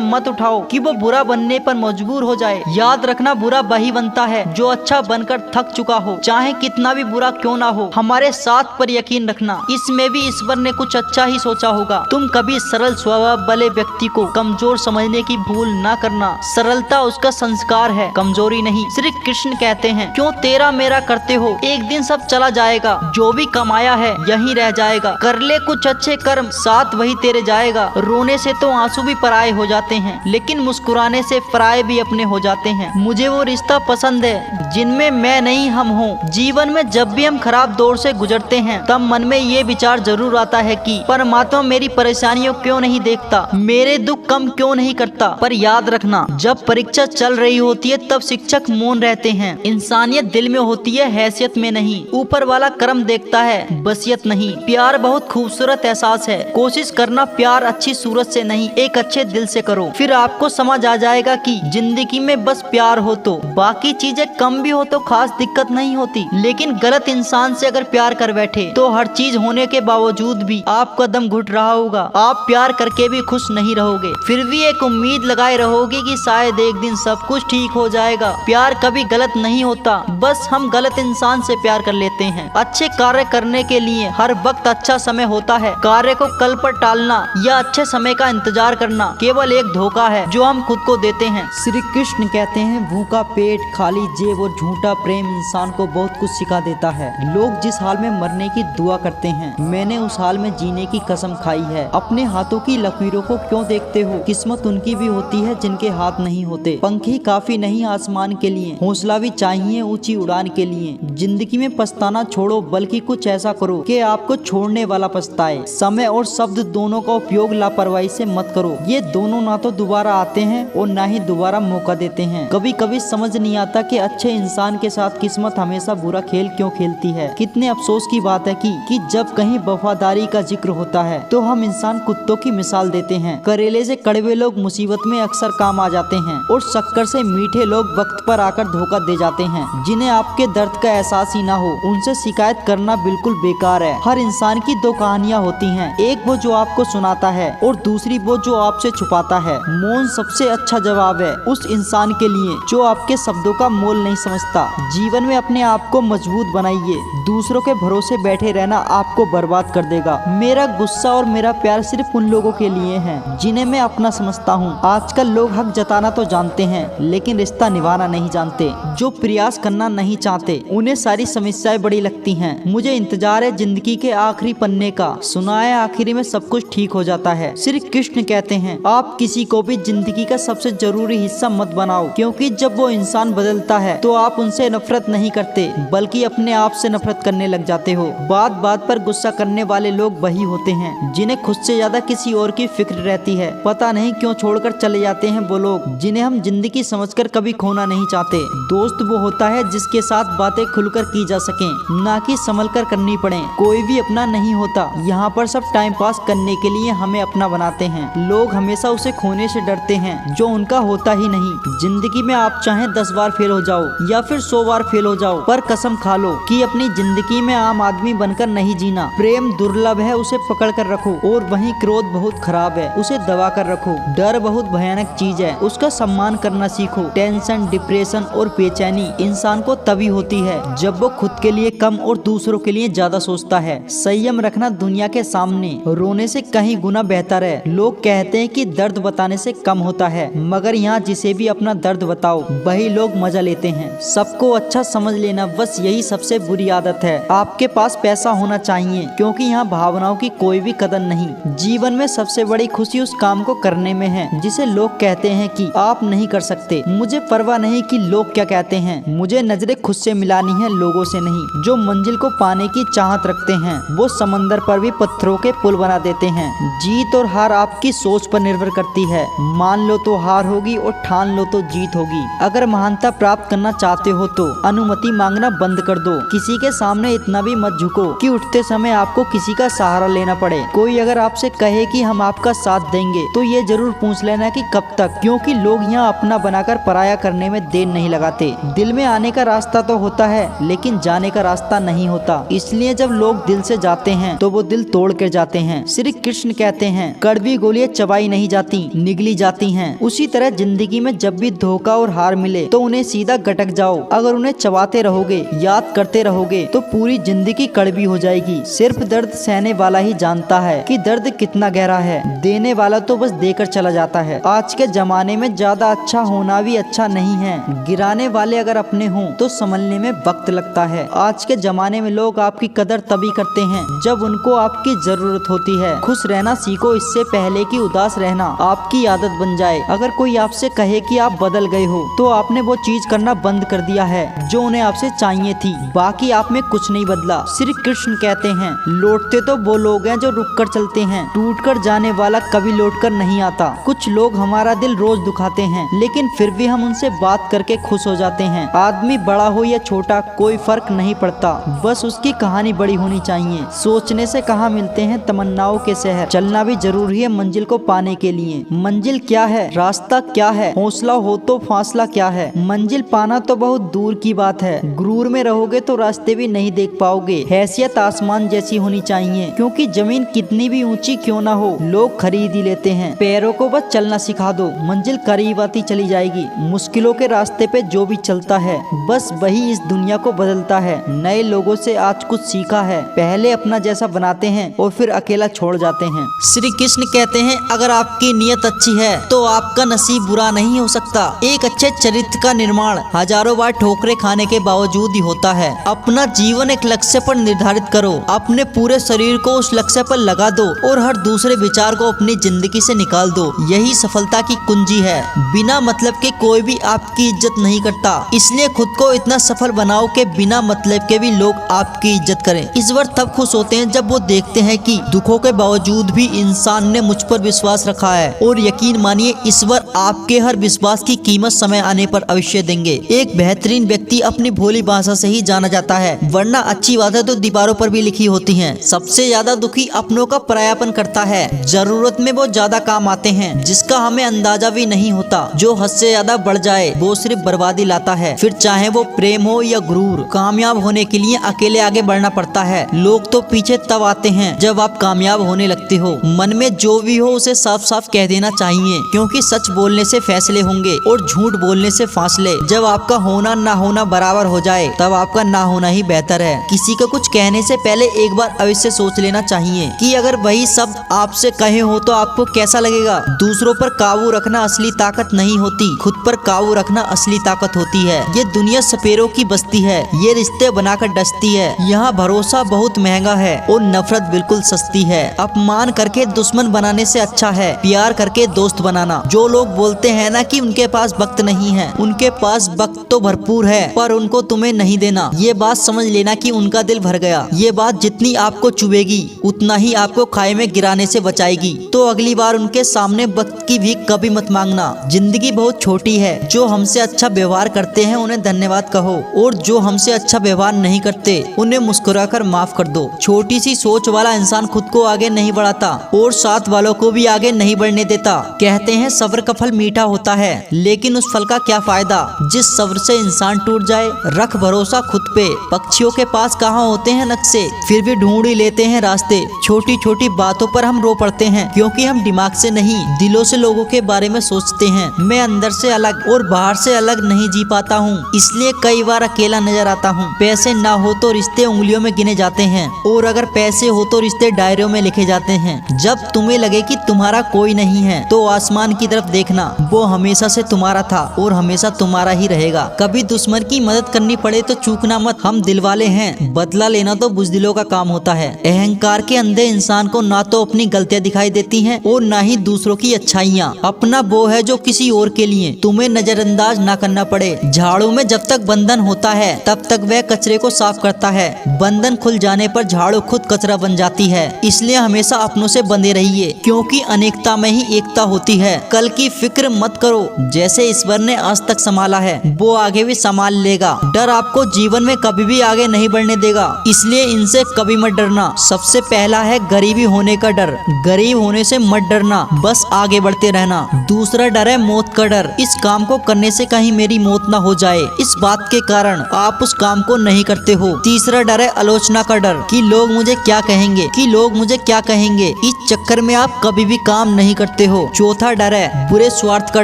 मत उठाओ कि वो बुरा बनने पर मजबूर हो जाए। याद रखना बुरा वही बनता है जो अच्छा बनकर थक चुका हो, चाहे कितना भी बुरा क्यों ना हो। हमारे साथ पर यकीन रखना, इसमें भी ईश्वर ने कुछ अच्छा ही सोचा होगा। तुम कभी सरल स्वभाव वाले व्यक्ति को कमजोर समझने की भूल ना करना। सरलता उसका संस्कार है, कमजोरी नहीं। श्री कृष्ण कहते हैं क्यों तेरा मेरा करते हो, एक दिन सब चला जाएगा। जो भी कमाया है यहीं रह जाएगा। कर ले कुछ अच्छे कर्म, साथ वही तेरे जाएगा। रोने से तो आंसू भी पराये हो जाते हैं, लेकिन मुस्कुराने से पराये भी अपने हो जाते हैं। मुझे वो रिश्ता पसंद है जिनमें मैं नहीं हम हूँ। जीवन में जब भी हम खराब दौर से गुजरते हैं तब मन में ये विचार जरूर आता है कि परमात्मा मेरी परेशानियों क्यों नहीं देखता, मेरे दुख कम क्यों नहीं करता। पर याद रखना जब परीक्षा चल रही होती है तब शिक्षक मौन रहते हैं। इंसानियत दिल में होती है, हैसियत में नहीं। ऊपर वाला कर्म देखता है, बसियत नहीं। प्यार बहुत खूबसूरत एहसास है, कोशिश करना प्यार अच्छी सूरत से नहीं एक अच्छे दिल से करो। फिर आपको समझ आ जाएगा कि जिंदगी में बस प्यार हो तो बाकी चीजें कम भी हो तो खास दिक्कत नहीं होती, लेकिन गलत इंसान से अगर प्यार कर बैठे तो हर चीज होने के बावजूद भी आपका दम घुट रहा होगा। आप प्यार करके भी खुश नहीं रहोगे, फिर भी एक उम्मीद लगाए रहोगे कि शायद एक दिन सब कुछ ठीक हो जाएगा। प्यार कभी गलत नहीं होता, बस हम गलत इंसान से प्यार कर लेते हैं। अच्छे कार्य करने के लिए हर वक्त अच्छा समय होता है। कार्य को कल पर टालना या अच्छे समय का इंतजार करना केवल एक धोखा है जो हम खुद को देते हैं। श्री कृष्ण कहते हैं भूखा पेट, खाली जेब और झूठा प्रेम इंसान को बहुत कुछ सिखा देता है। लोग जिस हाल में मरने की दुआ करते हैं, मैंने उस हाल में जीने की कसम खाई है। अपने हाथों की लकीरों को क्यों देखते हो, किस्मत उनकी भी होती है जिनके हाथ नहीं होते। पंख ही काफी नहीं आसमान के लिए, हौसला भी चाहिए ऊंची उड़ान के लिए। जिंदगी में पछताना छोड़ो, बल्कि कुछ ऐसा करो कि आपको छोड़ने वाला पछताए। समय और शब्द दोनों का उपयोग लापरवाही से मत करो, ये दोनों ना तो दोबारा आते हैं और ना ही दोबारा मौका देते हैं। कभी कभी समझ नहीं आता कि अच्छे इंसान के साथ किस्मत हमेशा बुरा खेल क्यों खेलती है। कितने अफसोस की बात है कि जब कहीं वफादारी का जिक्र होता है तो हम इंसान कुत्तों की मिसाल देते हैं। करेले से कड़वे लोग मुसीबत में अक्सर काम आ जाते हैं और शक्कर से मीठे लोग वक्त पर आकर धोखा दे जाते हैं। जिन्हें आपके दर्द का एहसास ही ना हो उनसे शिकायत करना बिल्कुल बेकार है। हर इंसान की दो कहानियाँ होती हैं, एक वो जो आपको सुनाता है और दूसरी वो जो आपसे छुपाता है। मौन सबसे अच्छा जवाब है उस इंसान के लिए जो आपके शब्दों का मोल नहीं समझता। जीवन में अपने आप को मजबूत बनाइए, दूसरों के भरोसे बैठे रहना आपको बर्बाद कर देगा। मेरा गुस्सा और मेरा प्यार सिर्फ उन लोगों के लिए है जिन्हें मैं अपना समझता हूँ। आजकल लोग हक जताना तो जानते हैं लेकिन रिश्ता निभाना नहीं जानते। जो प्रयास करना नहीं चाहते उन्हें सारी समस्याएं बड़ी लगती हैं। मुझे इंतजार है जिंदगी के आखिरी पन्ने का, सुनाए आखिरी में सब कुछ ठीक हो जाता है। श्री कृष्ण कहते हैं आप किसी को भी जिंदगी का सबसे जरूरी हिस्सा मत बनाओ, क्योंकि जब वो इंसान बदलता है तो आप उनसे नफरत नहीं करते बल्कि अपने आप से नफरत करने लग जाते हो। बात बात पर गुस्सा करने वाले लोग वही होते हैं जिन्हें खुद से ज्यादा किसी और की फिक्र रहती है। पता नहीं क्यों छोड़कर चले जाते हैं वो लोग जिन्हें हम जिंदगी समझकर कभी खोना नहीं चाहते। दोस्त वो होता है जिसके साथ बातें खुलकर की जा सके, ना कि संभल कर करनी पड़े। कोई भी अपना नहीं होता, यहाँ पर सब टाइम पास करने के लिए हमें अपना बनाते हैं। लोग हमेशा उसे खोने से डरते हैं जो उनका होता ही नहीं। जिंदगी में आप चाहे 10 बार फेल हो जाओ या फिर 100 बार फेल हो जाओ, पर कसम खा लो कि अपनी जिंदगी में आम आदमी बनकर नहीं जीना। प्रेम दुर्लभ है, उसे पकड़ कर रखो, और वहीं क्रोध बहुत खराब है, उसे दबा कर रखो। डर बहुत भयानक चीज है, उसका सम्मान करना सीखो। टेंशन, डिप्रेशन और बेचैनी इंसान को तभी होती है जब वो खुद के लिए कम और दूसरों के लिए ज्यादा सोचता है। संयम रखना दुनिया के सामने रोने से कहीं गुना बेहतर है। लोग कहते हैं कि दर्द बताने से कम होता है, मगर यहाँ जिसे भी अपना दर्द बताओ वही लोग मजा लेते हैं। सबको अच्छा समझ लेना, बस यही सबसे बुरी आदत है। आपके पास पैसा होना चाहिए क्योंकि यहाँ भावनाओं की कोई भी कदर नहीं। जीवन में सबसे बड़ी खुशी उस काम को करने में है जिसे लोग कहते हैं कि आप नहीं कर सकते। मुझे परवाह नहीं कि लोग क्या कहते हैं, मुझे नजरें खुद से मिलानी है, लोगों से नहीं। जो मंजिल को को पाने की चाहत रखते हैं वो समंदर पर भी पत्थरों के पुल बना देते हैं। जीत और हार आपकी सोच पर निर्भर करती है। मान लो तो हार होगी और ठान लो तो जीत होगी। अगर महानता प्राप्त करना चाहते हो तो अनुमति मांगना बंद कर दो। किसी के सामने इतना भी मत झुको कि उठते समय आपको किसी का सहारा लेना पड़े। कोई अगर आपसे कहे कि हम आपका साथ देंगे तो ये जरूर पूछ लेना कि कब तक, क्योंकि लोग यहाँ अपना बनाकर पराया करने में देर नहीं लगाते। दिल में आने का रास्ता तो होता है लेकिन जाने का रास्ता नहीं होता, इसलिए जब लोग दिल से जाते हैं तो वो दिल तोड़ कर जाते हैं। श्री कृष्ण कहते हैं कड़वी गोलियां चबाई नहीं जाती, निगली जाती हैं। उसी तरह जिंदगी में जब भी धोखा और हार मिले तो उन्हें सीधा गटक जाओ। अगर उन्हें चबाते रहोगे, याद करते रहोगे तो पूरी जिंदगी कड़वी हो जाएगी। सिर्फ दर्द सहने वाला ही जानता है कि दर्द कितना गहरा है, देने वाला तो बस देकर चला जाता है। आज के जमाने में ज्यादा अच्छा होना भी अच्छा नहीं है। गिराने वाले अगर अपने हों तो संभलने में वक्त लगता है। आज के जमाने में लोग आपकी कदर तभी करते हैं जब उनको आपकी जरूरत होती है। खुश रहना सीखो इससे पहले कि उदास रहना आपकी आदत बन जाए। अगर कोई आपसे कहे कि आप बदल गए हो तो आपने वो चीज करना बंद कर दिया है जो उन्हें आपसे चाहिए थी, बाकी आप में कुछ नहीं बदला। श्री कृष्ण कहते हैं लौटते तो वो लोग हैं जो रुक कर चलते हैं, टूट कर जाने वाला कभी लौट कर नहीं आता। कुछ लोग हमारा दिल रोज दुखाते हैं लेकिन फिर भी हम उनसे बात करके खुश हो जाते हैं। आदमी बड़ा हो या छोटा कोई फर्क नहीं पड़ता, बस उसकी कहानी बड़ी होनी चाहिए। सोचने से कहाँ मिलते हैं तमन्नाओं के शहर, चलना भी जरूरी है मंजिल को पाने के लिए। मंजिल क्या है, रास्ता क्या है, हौसला हो तो फासला क्या है। मंजिल पाना तो बहुत दूर की बात है, गुरूर में रहोगे तो रास्ते भी नहीं देख पाओगे। हैसियत आसमान जैसी होनी चाहिए, क्योंकि जमीन कितनी भी ऊंची क्यों ना हो लोग खरीद ही लेते हैं। पैरों को बस चलना सिखा दो, मंजिल करीब आती चली जाएगी। मुश्किलों के रास्ते पे जो भी चलता है बस वही इस दुनिया को बदलता है। नए लोगों से आज कुछ सीखा है, पहले अपना जैसा बनाते हैं और फिर अकेला छोड़ जाते हैं। श्री कृष्ण कहते हैं अगर आपकी नीयत अच्छी है तो आपका नसीब बुरा नहीं हो सकता। एक अच्छे चरित्र का निर्माण हजारों बार ठोकरें खाने के बावजूद ही होता है। अपना जीवन एक लक्ष्य पर निर्धारित करो, अपने पूरे शरीर को उस लक्ष्य पर लगा दो और हर दूसरे विचार को अपनी जिंदगी से निकाल दो। यही सफलता की कुंजी है। बिना मतलब के कोई भी आपकी इज्जत नहीं करता, इसलिए खुद को इतना सफल बनाओ कि बिना मतलब के भी लोग आपकी इज्जत करें। ईश्वर तब खुश होते हैं जब वो देखते हैं कि दुखों के बावजूद भी इंसान ने मुझ पर विश्वास रखा है, और यकीन मानिए ईश्वर आपके हर विश्वास की कीमत समय आने पर अवश्य देंगे। एक बेहतरीन व्यक्ति अपनी भोली भाषा से ही जाना जाता है, वरना अच्छी बातें तो दीवारों पर भी लिखी होती हैं। सबसे ज्यादा दुखी अपनों का परायापन करता है। जरूरत में वो ज्यादा काम आते हैं जिसका हमें अंदाजा भी नहीं होता। जो हद से ज्यादा बढ़ जाए वो सिर्फ बर्बादी लाता है, फिर चाहे वो प्रेम हो या गुरूर। कामयाब होने के लिए अकेले आगे बढ़ना पड़ता है। लोग तो पीछे तब आते हैं जब आप कामयाब होने लगते हो। मन में जो भी हो उसे साफ साफ कह देना चाहिए, क्योंकि सच बोलने से फैसले होंगे और झूठ बोलने से फासले। जब आपका होना ना होना बराबर हो जाए तब आपका ना होना ही बेहतर है। किसी को कुछ कहने से पहले एक बार अवश्य सोच लेना चाहिए कि अगर वही शब्द आपसे कहे हो तो आपको कैसा लगेगा। दूसरों पर काबू रखना असली ताकत नहीं होती, खुद पर काबू रखना असली ताकत होती है। ये दुनिया सपेरों की बस्ती है, ये रिश्ते बनाकर डसती है। यहाँ भरोसा बहुत महंगा है और नफरत बिल्कुल सस्ती है। अपमान करके दुश्मन बनाने से अच्छा है प्यार करके दोस्त बनाना। जो लोग बोलते हैं ना कि उनके पास वक्त नहीं है, उनके पास वक्त तो भरपूर है पर उनको तुम्हें नहीं देना। ये बात समझ लेना कि उनका दिल भर गया। ये बात जितनी आपको चुभेगी उतना ही आपको खाई में गिराने से बचाएगी। तो अगली बार उनके सामने वक्त की भीख कभी मत मांगना। जिंदगी बहुत छोटी है, जो हमसे अच्छा व्यवहार करते हैं उन्हें धन्यवाद कहो, और जो हमसे अच्छा व्यवहार नहीं करते उन्हें मुस्कुराकर माफ कर दो। छोटी सी सोच वाला इंसान खुद को आगे नहीं बढ़ाता और साथ वालों को भी आगे नहीं बढ़ने देता। कहते हैं सब्र का फल मीठा होता है, लेकिन उस फल का क्या फायदा जिस सब्र से इंसान टूट जाए। रख भरोसा खुद पे। पक्षियों के पास कहाँ होते हैं नक्शे, फिर भी ढूंढ ही लेते हैं रास्ते। छोटी छोटी बातों पर हम रो पड़ते हैं क्योंकि हम दिमाग से नहीं दिलों से लोगों के बारे में सोचते हैं। मैं अंदर से अलग और बाहर से अलग नहीं जी पाता हूँ, इसलिए कई बार अकेला नजर आता हूँ। पैसे ना हो तो रिश्ते उंगलियों में गिने जाते हैं, और अगर पैसे हो तो रिश्ते डायरियों में लिखे जाते हैं। जब तुम्हें लगे कि तुम्हारा कोई नहीं है तो आसमान की तरफ देखना, वो हमेशा से तुम्हारा था और हमेशा तुम्हारा ही रहेगा। कभी दुश्मन की मदद करनी पड़े तो चूकना मत, हम दिल वाले हैं। बदला लेना तो बुजदिलों का काम होता है। अहंकार के अंधे इंसान को ना तो अपनी गलतियां दिखाई देती हैं और ना ही दूसरों की अच्छाइयाँ। अपना वो है जो किसी और के लिए तुम्हें नजरअंदाज ना करना पड़े। झाड़ू में जब तक बंधन होता है तब तक वह कचरे को साफ करता करता है। बंधन खुल जाने पर झाड़ू खुद कचरा बन जाती है। इसलिए हमेशा अपनों से बंधे रहिए, क्योंकि अनेकता में ही एकता होती है। कल की फिक्र मत करो, जैसे ईश्वर ने आज तक संभाला है वो आगे भी संभाल लेगा। डर आपको जीवन में कभी भी आगे नहीं बढ़ने देगा, इसलिए इनसे कभी मत डरना। सबसे पहला है गरीबी होने का डर। गरीब होने से मत डरना, बस आगे बढ़ते रहना। दूसरा डर है मौत का डर। इस काम को करने से कहीं मेरी मौत ना हो जाए, इस बात के कारण आप उस काम को नहीं करते हो। तीसरा डर है आलोचना का डर, कि लोग मुझे क्या कहेंगे, कि लोग मुझे क्या कहेंगे। इस चक्कर में आप कभी भी काम नहीं करते हो। चौथा डर है बुरे स्वार्थ का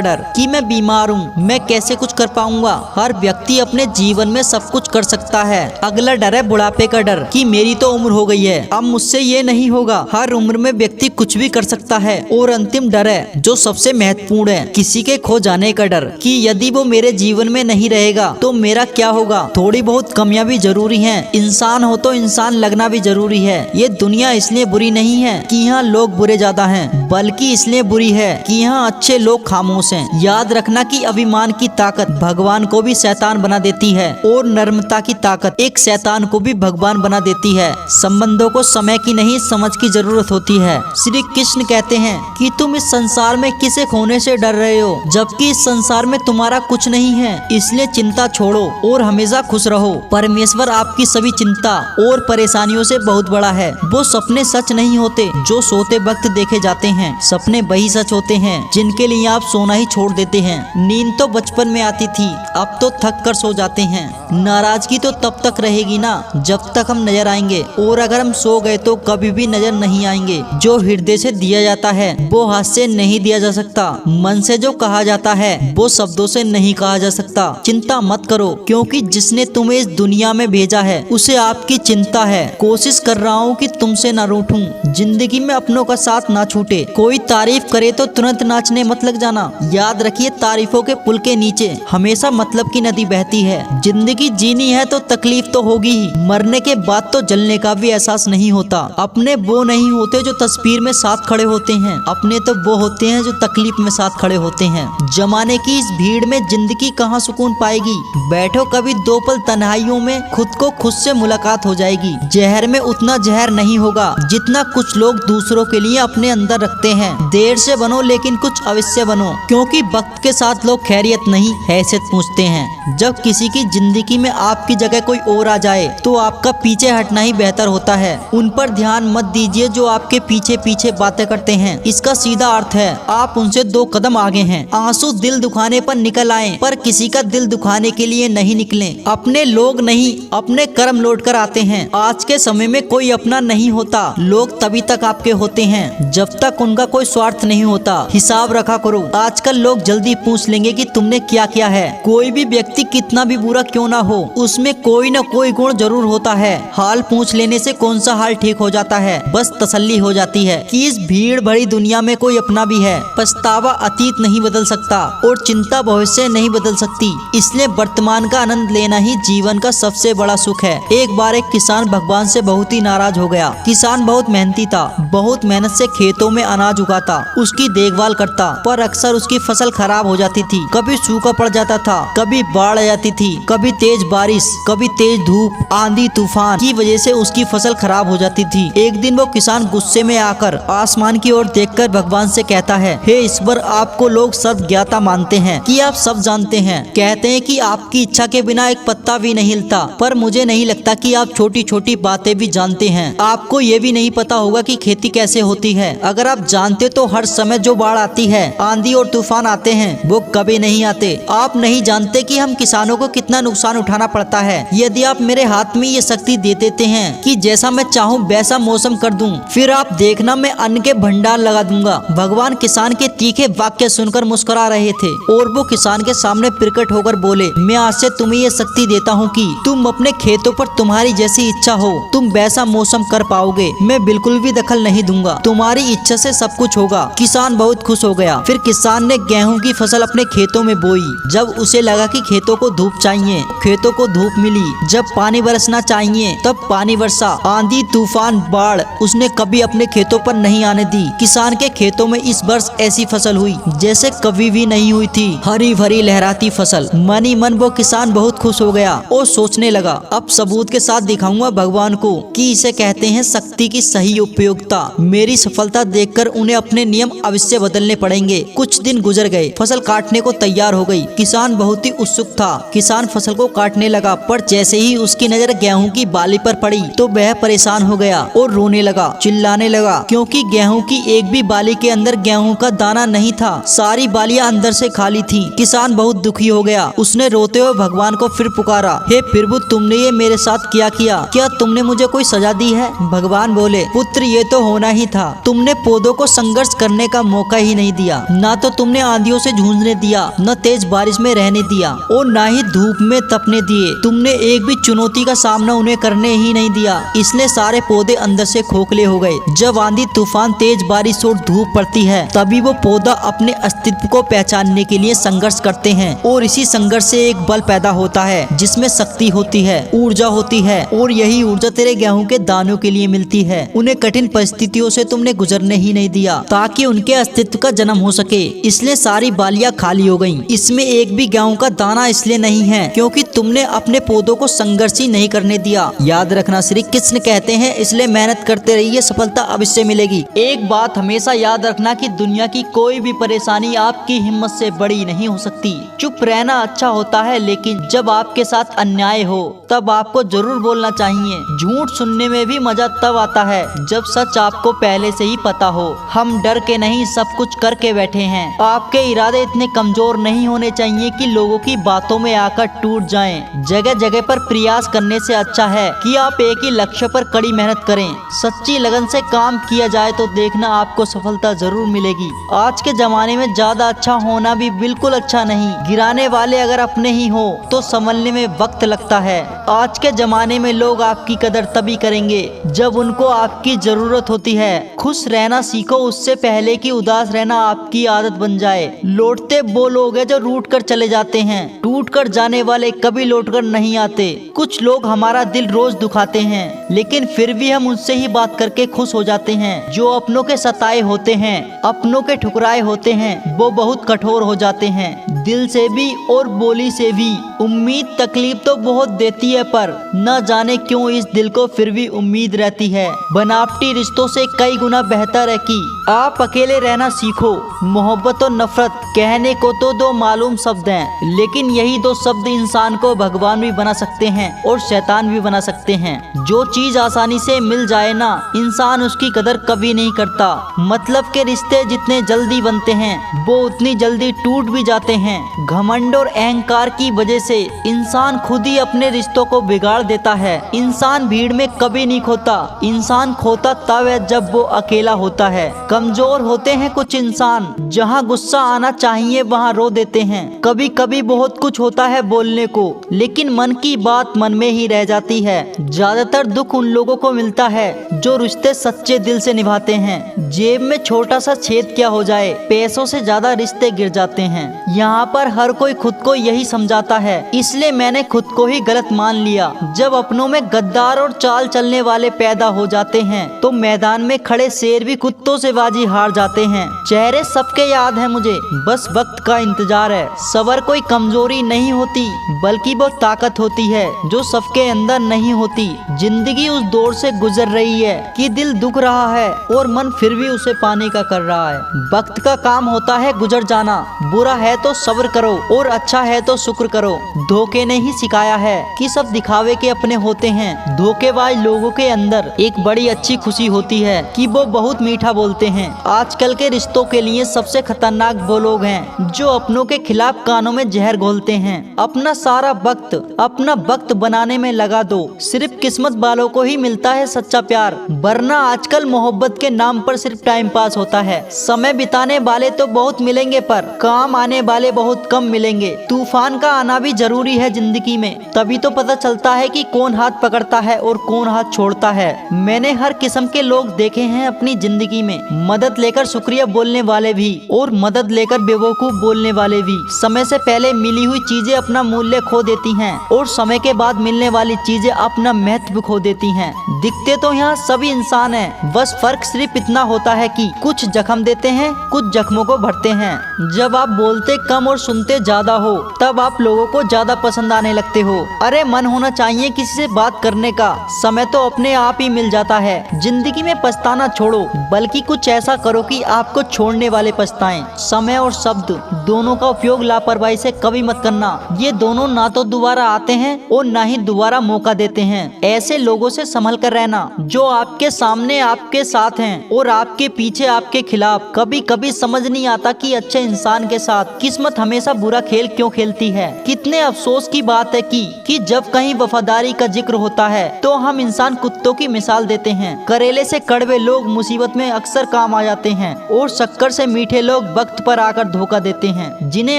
डर, कि मैं बीमार हूँ, मैं कैसे कुछ कर पाऊंगा। हर व्यक्ति अपने जीवन में सब कुछ कर सकता है। अगला डर है बुढ़ापे का डर, कि मेरी तो उम्र हो गई है, अब मुझसे ये नहीं होगा। हर उम्र में व्यक्ति कुछ भी कर सकता है। और अंतिम डर है जो सबसे महत्वपूर्ण है, किसी के खो जाने का डर, कि यदि वो मेरे जीवन में नहीं रहेगा तो मेरा क्या होगा। थोड़ी बहुत कमियां भी जरूरी हैं, इंसान हो तो इंसान लगना भी जरूरी है। ये दुनिया इसलिए बुरी नहीं है कि यहाँ लोग बुरे ज्यादा हैं, बल्कि इसलिए बुरी है कि यहाँ अच्छे लोग खामोश हैं। याद रखना कि अभिमान की ताकत भगवान को भी शैतान बना देती है, और नर्मता की ताकत एक शैतान को भी भगवान बना देती है। संबंधों को समय की नहीं समझ की जरूरत होती है। श्री कृष्ण कहते हैं कि तुम इस संसार में किसे खोने से डर रहे हो, जबकि इस संसार में तुम्हारा कुछ नहीं है। इसलिए चिंता छोड़ो और हमेशा खुश रहो। परमेश्वर आपकी सभी चिंता और परेशानियों से बहुत बड़ा है। वो सपने सच नहीं होते जो सोते वक्त देखे जाते हैं, सपने वही सच होते हैं जिनके लिए आप सोना ही छोड़ देते हैं। नींद तो बचपन में आती थी, अब तो थक कर सो जाते हैं। नाराजगी तो तब तक रहेगी ना जब तक हम नजर आएंगे, और अगर हम सो गए तो कभी भी नजर नहीं आएंगे। जो हृदय से दिया जाता है वो हाथ से नहीं दिया जा सकता। मन से जो कहा जाता है वो शब्दों से नहीं कहा जा सकता। चिंता मत करो, क्योंकि जिसने तुम्हें इस दुनिया में भेजा है उसे आपकी चिंता है। कोशिश कर रहा हूँ कि तुमसे न रूठूं, जिंदगी में अपनों का साथ ना छूटे। कोई तारीफ करे तो तुरंत नाचने मत लग जाना। याद रखिए, तारीफों के पुल के नीचे हमेशा मतलब की नदी बहती है। जिंदगी जीनी है तो तकलीफ तो होगी ही, मरने के बाद तो जलने का भी एहसास नहीं होता। अपने वो नहीं होते जो तस्वीर में साथ खड़े होते हैं, अपने तो वो होते हैं जो तकलीफ में साथ खड़े होते हैं। जमाने की इस भीड़ में जिंदगी कहाँ सुकून पाएगी। बैठो कभी दो पल तन्हाइयों में, खुद को खुद से मुलाकात हो जाएगी। जहर में उतना जहर नहीं होगा जितना कुछ लोग दूसरों के लिए अपने अंदर रखते हैं। देर से बनो लेकिन कुछ अवश्य बनो, क्योंकि वक्त के साथ लोग खैरियत नहीं हैसियत पूछते हैं। जब किसी की जिंदगी में आपकी जगह कोई और आ जाए तो आपका पीछे हटना ही बेहतर होता है। उन पर ध्यान मत दीजिए जो आपके पीछे पीछे बातें करते हैं। इसका सीधा अर्थ है आप उनसे 2 कदम आगे हैं। आंसू दिल दुखाने पर निकल आए, पर किसी का दिल दुखाने के लिए नहीं निकले। अपने लोग नहीं अपने कर्म लौट कर आते हैं। आज के समय में कोई अपना नहीं होता। लोग तभी तक आपके होते हैं जब तक उनका कोई स्वार्थ नहीं होता। हिसाब रखा करो। आजकल लोग जल्दी पूछ लेंगे कि तुमने क्या किया है। कोई भी व्यक्ति कितना भी बुरा क्यों ना हो, उसमें कोई न कोई गुण जरूर होता है। हाल पूछ लेने से कौन सा हाल ठीक हो जाता है, बस तसल्ली हो जाती है कि इस भीड़ भरी दुनिया में कोई अपना भी है। पछतावा अतीत नहीं बदल सकता और चिंता भविष्य नहीं बदल सकती। इसलिए वर्तमान का आनंद लेना ही जीवन का सबसे बड़ा सुख है। एक बार एक किसान भगवान से बहुत ही नाराज हो गया। किसान बहुत मेहनती था, बहुत मेहनत से खेतों में अनाज उगाता, उसकी देखभाल करता, पर अक्सर उसकी फसल खराब हो जाती थी। कभी सूखा पड़ जाता था, कभी बाढ़ आ जाती थी, कभी तेज बारिश, कभी तेज धूप, आंधी तूफान की वजह से उसकी फसल खराब हो जाती थी। एक दिन वो किसान गुस्से में आकर आसमान की ओर देखकर भगवान से कहता है, हे ईश्वर, आपको लोग सब ज्ञाता मानते हैं कि आप सब जानते हैं। कहते हैं कि आपकी इच्छा के बिना एक पत्ता भी नहीं हिलता, पर मुझे नहीं लगता कि आप छोटी छोटी बातें भी जानते हैं। आपको ये भी नहीं पता होगा कि खेती कैसे होती है। अगर आप जानते तो हर समय जो बाढ़ आती है, आंधी और तूफान आते हैं, वो कभी नहीं आते। आप नहीं जानते कि हम किसानों को कितना नुकसान उठाना पड़ता है। यदि आप मेरे हाथ में ये शक्ति दे देते हैं कि जैसा मैं चाहूँ वैसा मौसम कर दूं, फिर आप देखना मैं अन्न के भंडार लगा दूंगा। भगवान किसान के तीखे वाक्य सुनकर मुस्कुरा रहे थे और वो किसान के सामने प्रकट होकर बोले, मैं आज से तुम्हें ये शक्ति देता हूँ कि तुम अपने खेतों पर तुम्हारी जैसी इच्छा हो तुम वैसा मौसम कर पाओगे। मैं बिल्कुल भी दखल नहीं दूंगा, तुम्हारी इच्छा से सब कुछ होगा। किसान बहुत खुश हो गया। फिर किसान ने गेहूं की फसल अपने खेतों में बोई। जब उसे लगा कि खेतों को धूप चाहिए, खेतों को धूप मिली। जब पानी बरसना चाहिए तब पानी बरसा। आंधी तूफान बाढ़ उसने कभी अपने खेतों पर नहीं आने दी। किसान के खेतों में इस वर्ष ऐसी फसल हुई जैसे कभी भी नहीं हुई थी। हरी भरी लहराती फसल। मन ही मन वो किसान बहुत खुश हो गया और सोचने लगा, अब अब सबूत के साथ दिखाऊंगा भगवान को कि इसे कहते हैं शक्ति की सही उपयोगिता। मेरी सफलता देखकर उन्हें अपने नियम अवश्य बदलने पड़ेंगे। कुछ दिन गुजर गए, फसल काटने को तैयार हो गई। किसान बहुत ही उत्सुक था। किसान फसल को काटने लगा, पर जैसे ही उसकी नजर गेहूं की बाली पर पड़ी तो वह परेशान हो गया और रोने लगा, चिल्लाने लगा, क्योंकि गेहूं की एक भी बाली के अंदर गेहूं का दाना नहीं था। सारी बालियां अंदर से खाली थी। किसान बहुत दुखी हो गया। उसने रोते हुए भगवान को फिर पुकारा, हे प्रभु, तुमने ये मेरे साथ क्या किया? क्या तुमने मुझे कोई सजा दी है? भगवान बोले, पुत्र, ये तो होना ही था। तुमने पौधों को संघर्ष करने का मौका ही नहीं दिया। ना तो तुमने आंधियों से जूझने दिया, न तेज बारिश में रहने दिया और ना ही धूप में तपने दिए। तुमने एक भी चुनौती का सामना उन्हें करने ही नहीं दिया। इसलिए सारे पौधे अंदर से खोखले हो गए। जब आंधी तूफान, तेज बारिश और धूप पड़ती है, तभी वो पौधा अपने अस्तित्व को पहचानने के लिए संघर्ष करते हैं और इसी संघर्ष से एक बल पैदा होता है जिसमें शक्ति होती है, ऊर्जा होती है और यही ऊर्जा तेरे गेहूं के दानों के लिए मिलती है। उन्हें कठिन परिस्थितियों से तुमने गुजरने ही नहीं दिया ताकि उनके अस्तित्व का जन्म हो सके। इसलिए सारी बालियां खाली हो गईं। इसमें एक भी गेहूं का दाना इसलिए नहीं है क्योंकि तुमने अपने पौधों को संघर्ष ही नहीं करने दिया। याद रखना, श्री कृष्ण कहते हैं, इसलिए मेहनत करते रहिए, सफलता अवश्य मिलेगी। एक बात हमेशा याद रखना कि दुनिया की कोई भी परेशानी आपकी हिम्मत से बड़ी नहीं हो सकती। चुप रहना अच्छा होता है, लेकिन जब आपके साथ अन्याय हो तब आपको जरूर बोलना चाहिए। झूठ सुनने में भी मजा तब आता है जब सच आपको पहले से ही पता हो। हम डर के नहीं, सब कुछ करके बैठे हैं। आपके इरादे इतने कमजोर नहीं होने चाहिए कि लोगों की बातों में आकर टूट जाएं। जगह जगह पर प्रयास करने से अच्छा है कि आप एक ही लक्ष्य पर कड़ी मेहनत करें। सच्ची लगन से काम किया जाए तो देखना आपको सफलता जरूर मिलेगी। आज के जमाने में ज्यादा अच्छा होना भी बिल्कुल अच्छा नहीं। गिराने वाले अगर अपने ही हो तो संभलने में वक्त लगता है। आज के जमाने में लोग आपकी कदर तभी करेंगे जब उनको आपकी जरूरत होती है। खुश रहना सीखो उससे पहले कि उदास रहना आपकी आदत बन जाए। लौटते वो लोग हैं जो रूठ कर चले जाते हैं, टूट कर जाने वाले कभी लौट कर नहीं आते। कुछ लोग हमारा दिल रोज दुखाते हैं, लेकिन फिर भी हम उनसे ही बात करके खुश हो जाते हैं। जो अपनों के सताए होते हैं, अपनों के ठुकराए होते हैं, वो बहुत कठोर हो जाते हैं, दिल से भी और बोली से भी। उम्मीद तकलीफ तो बहुत देती है, पर न जाने क्यों इस दिल को फिर भी उम्मीद रहती है। बनावटी रिश्तों से कई गुना बेहतर है कि आप अकेले रहना सीखो। मोहब्बत और नफरत कहने को तो दो मालूम शब्द हैं, लेकिन यही दो शब्द इंसान को भगवान भी बना सकते हैं और शैतान भी बना सकते हैं। जो चीज आसानी से मिल जाए ना, इंसान उसकी कदर कभी नहीं करता। मतलब के रिश्ते जितने जल्दी बनते हैं वो उतनी जल्दी टूट भी जाते हैं। घमंड और अहंकार की वजह से इंसान खुद ही अपने रिश्तों को बिगाड़ देता है। इंसान भीड़ में कभी नहीं खोता, इंसान खोता तब है जब वो अकेला होता है। कमजोर होते हैं कुछ इंसान, जहाँ गुस्सा आना चाहिए वहाँ रो देते हैं। कभी कभी बहुत कुछ होता है बोलने को, लेकिन मन की बात मन में ही रह जाती है। ज्यादातर दुख उन लोगों को मिलता है जो रिश्ते सच्चे दिल से निभाते हैं। जेब में छोटा सा छेद क्या हो जाए, पैसों से ज्यादा रिश्ते गिर जाते हैं। यहाँ पर हर कोई खुद को यही समझाता है, इसलिए मैंने खुद को ही गलत मान लिया। जब अपनों में गद्दार और चाल चलने वाले पैदा हो जाते हैं तो मैदान में खड़े शेर भी कुत्तों से बाजी हार जाते हैं। चेहरे सबके याद है मुझे, बस वक्त का इंतजार है। सबर कोई कमजोरी नहीं होती, बल्कि वो ताकत होती है जो सबके अंदर नहीं होती। जिंदगी उस दौर से गुजर रही है कि दिल दुख रहा है और मन फिर भी उसे पाने का कर रहा है। वक्त का काम होता है गुजर जाना। बुरा है तो सब्र करो और अच्छा है तो शुक्र करो। धोखे ने ही सिखाया है कि सब दिखावे के अपने होते हैं। धोखेबाज लोगों के अंदर एक बड़ी अच्छी खुशी होती है कि वो बहुत मीठा बोलते हैं। आजकल के रिश्तों के लिए सबसे खतरनाक वो लोग हैं जो अपनों के खिलाफ कानों में जहर घोलते हैं। अपना सारा वक्त अपना वक्त बनाने में लगा दो, सिर्फ किस्मत वालों को ही मिलता है सच्चा प्यार, वरना आजकल मोहब्बत के नाम पर सिर्फ टाइम पास होता है। समय बिताने वाले तो बहुत मिलेंगे पर काम आने वाले बहुत कम मिलेंगे। तूफान का आना भी जरूरी है जिंदगी में, तभी तो पता चलता है कि कौन हाथ पकड़ता है और कौन हाथ छोड़ता है। मैंने हर किस्म के लोग देखे हैं अपनी जिंदगी में। मदद लेकर शुक्रिया बोलने वाले भी और मदद लेकर बेवकूफ बोलने वाले भी समय से पहले मिली हुई चीजें अपना मूल्य खो देती हैं और समय के बाद मिलने वाली चीजें अपना महत्व खो देती हैं। दिखते तो यहाँ सभी इंसान हैं, बस फर्क सिर्फ इतना होता है कि कुछ जख्म देते हैं, कुछ जख्मों को भरते हैं। जब आप बोलते कम और सुनते ज्यादा हो तब आप लोगों को ज्यादा पसंद आने लगते हो। अरे मन होना चाहिए किसी से बात करने का, समय तो अपने आप ही मिल जाता है। जिंदगी में पछताना छोड़ो, बल्कि कुछ ऐसा करो कि आपको छोड़ने वाले पछताएं। समय और शब्द दोनों का उपयोग लापरवाही से कभी मत करना, ये दोनों ना तो दोबारा आते हैं और ना ही दोबारा मौका देते हैं। ऐसे लोगों से संभल कर रहना जो आपके सामने आपके साथ हैं और आपके पीछे आपके खिलाफ। कभी कभी समझ नहीं आता कि अच्छे इंसान के साथ किस्मत हमेशा बुरा खेल क्यों खेलती है। कितने अफसोस की बात है कि जब कहीं वफादारी का जिक्र होता है तो हम इंसान कुत्तों की मिसाल देते हैं। करेले से कड़वे लोग मुसीबत में अक्सर काम आ जाते हैं और शक्कर से मीठे लोग वक्त पर आकर धोखा देते हैं। जिन्हें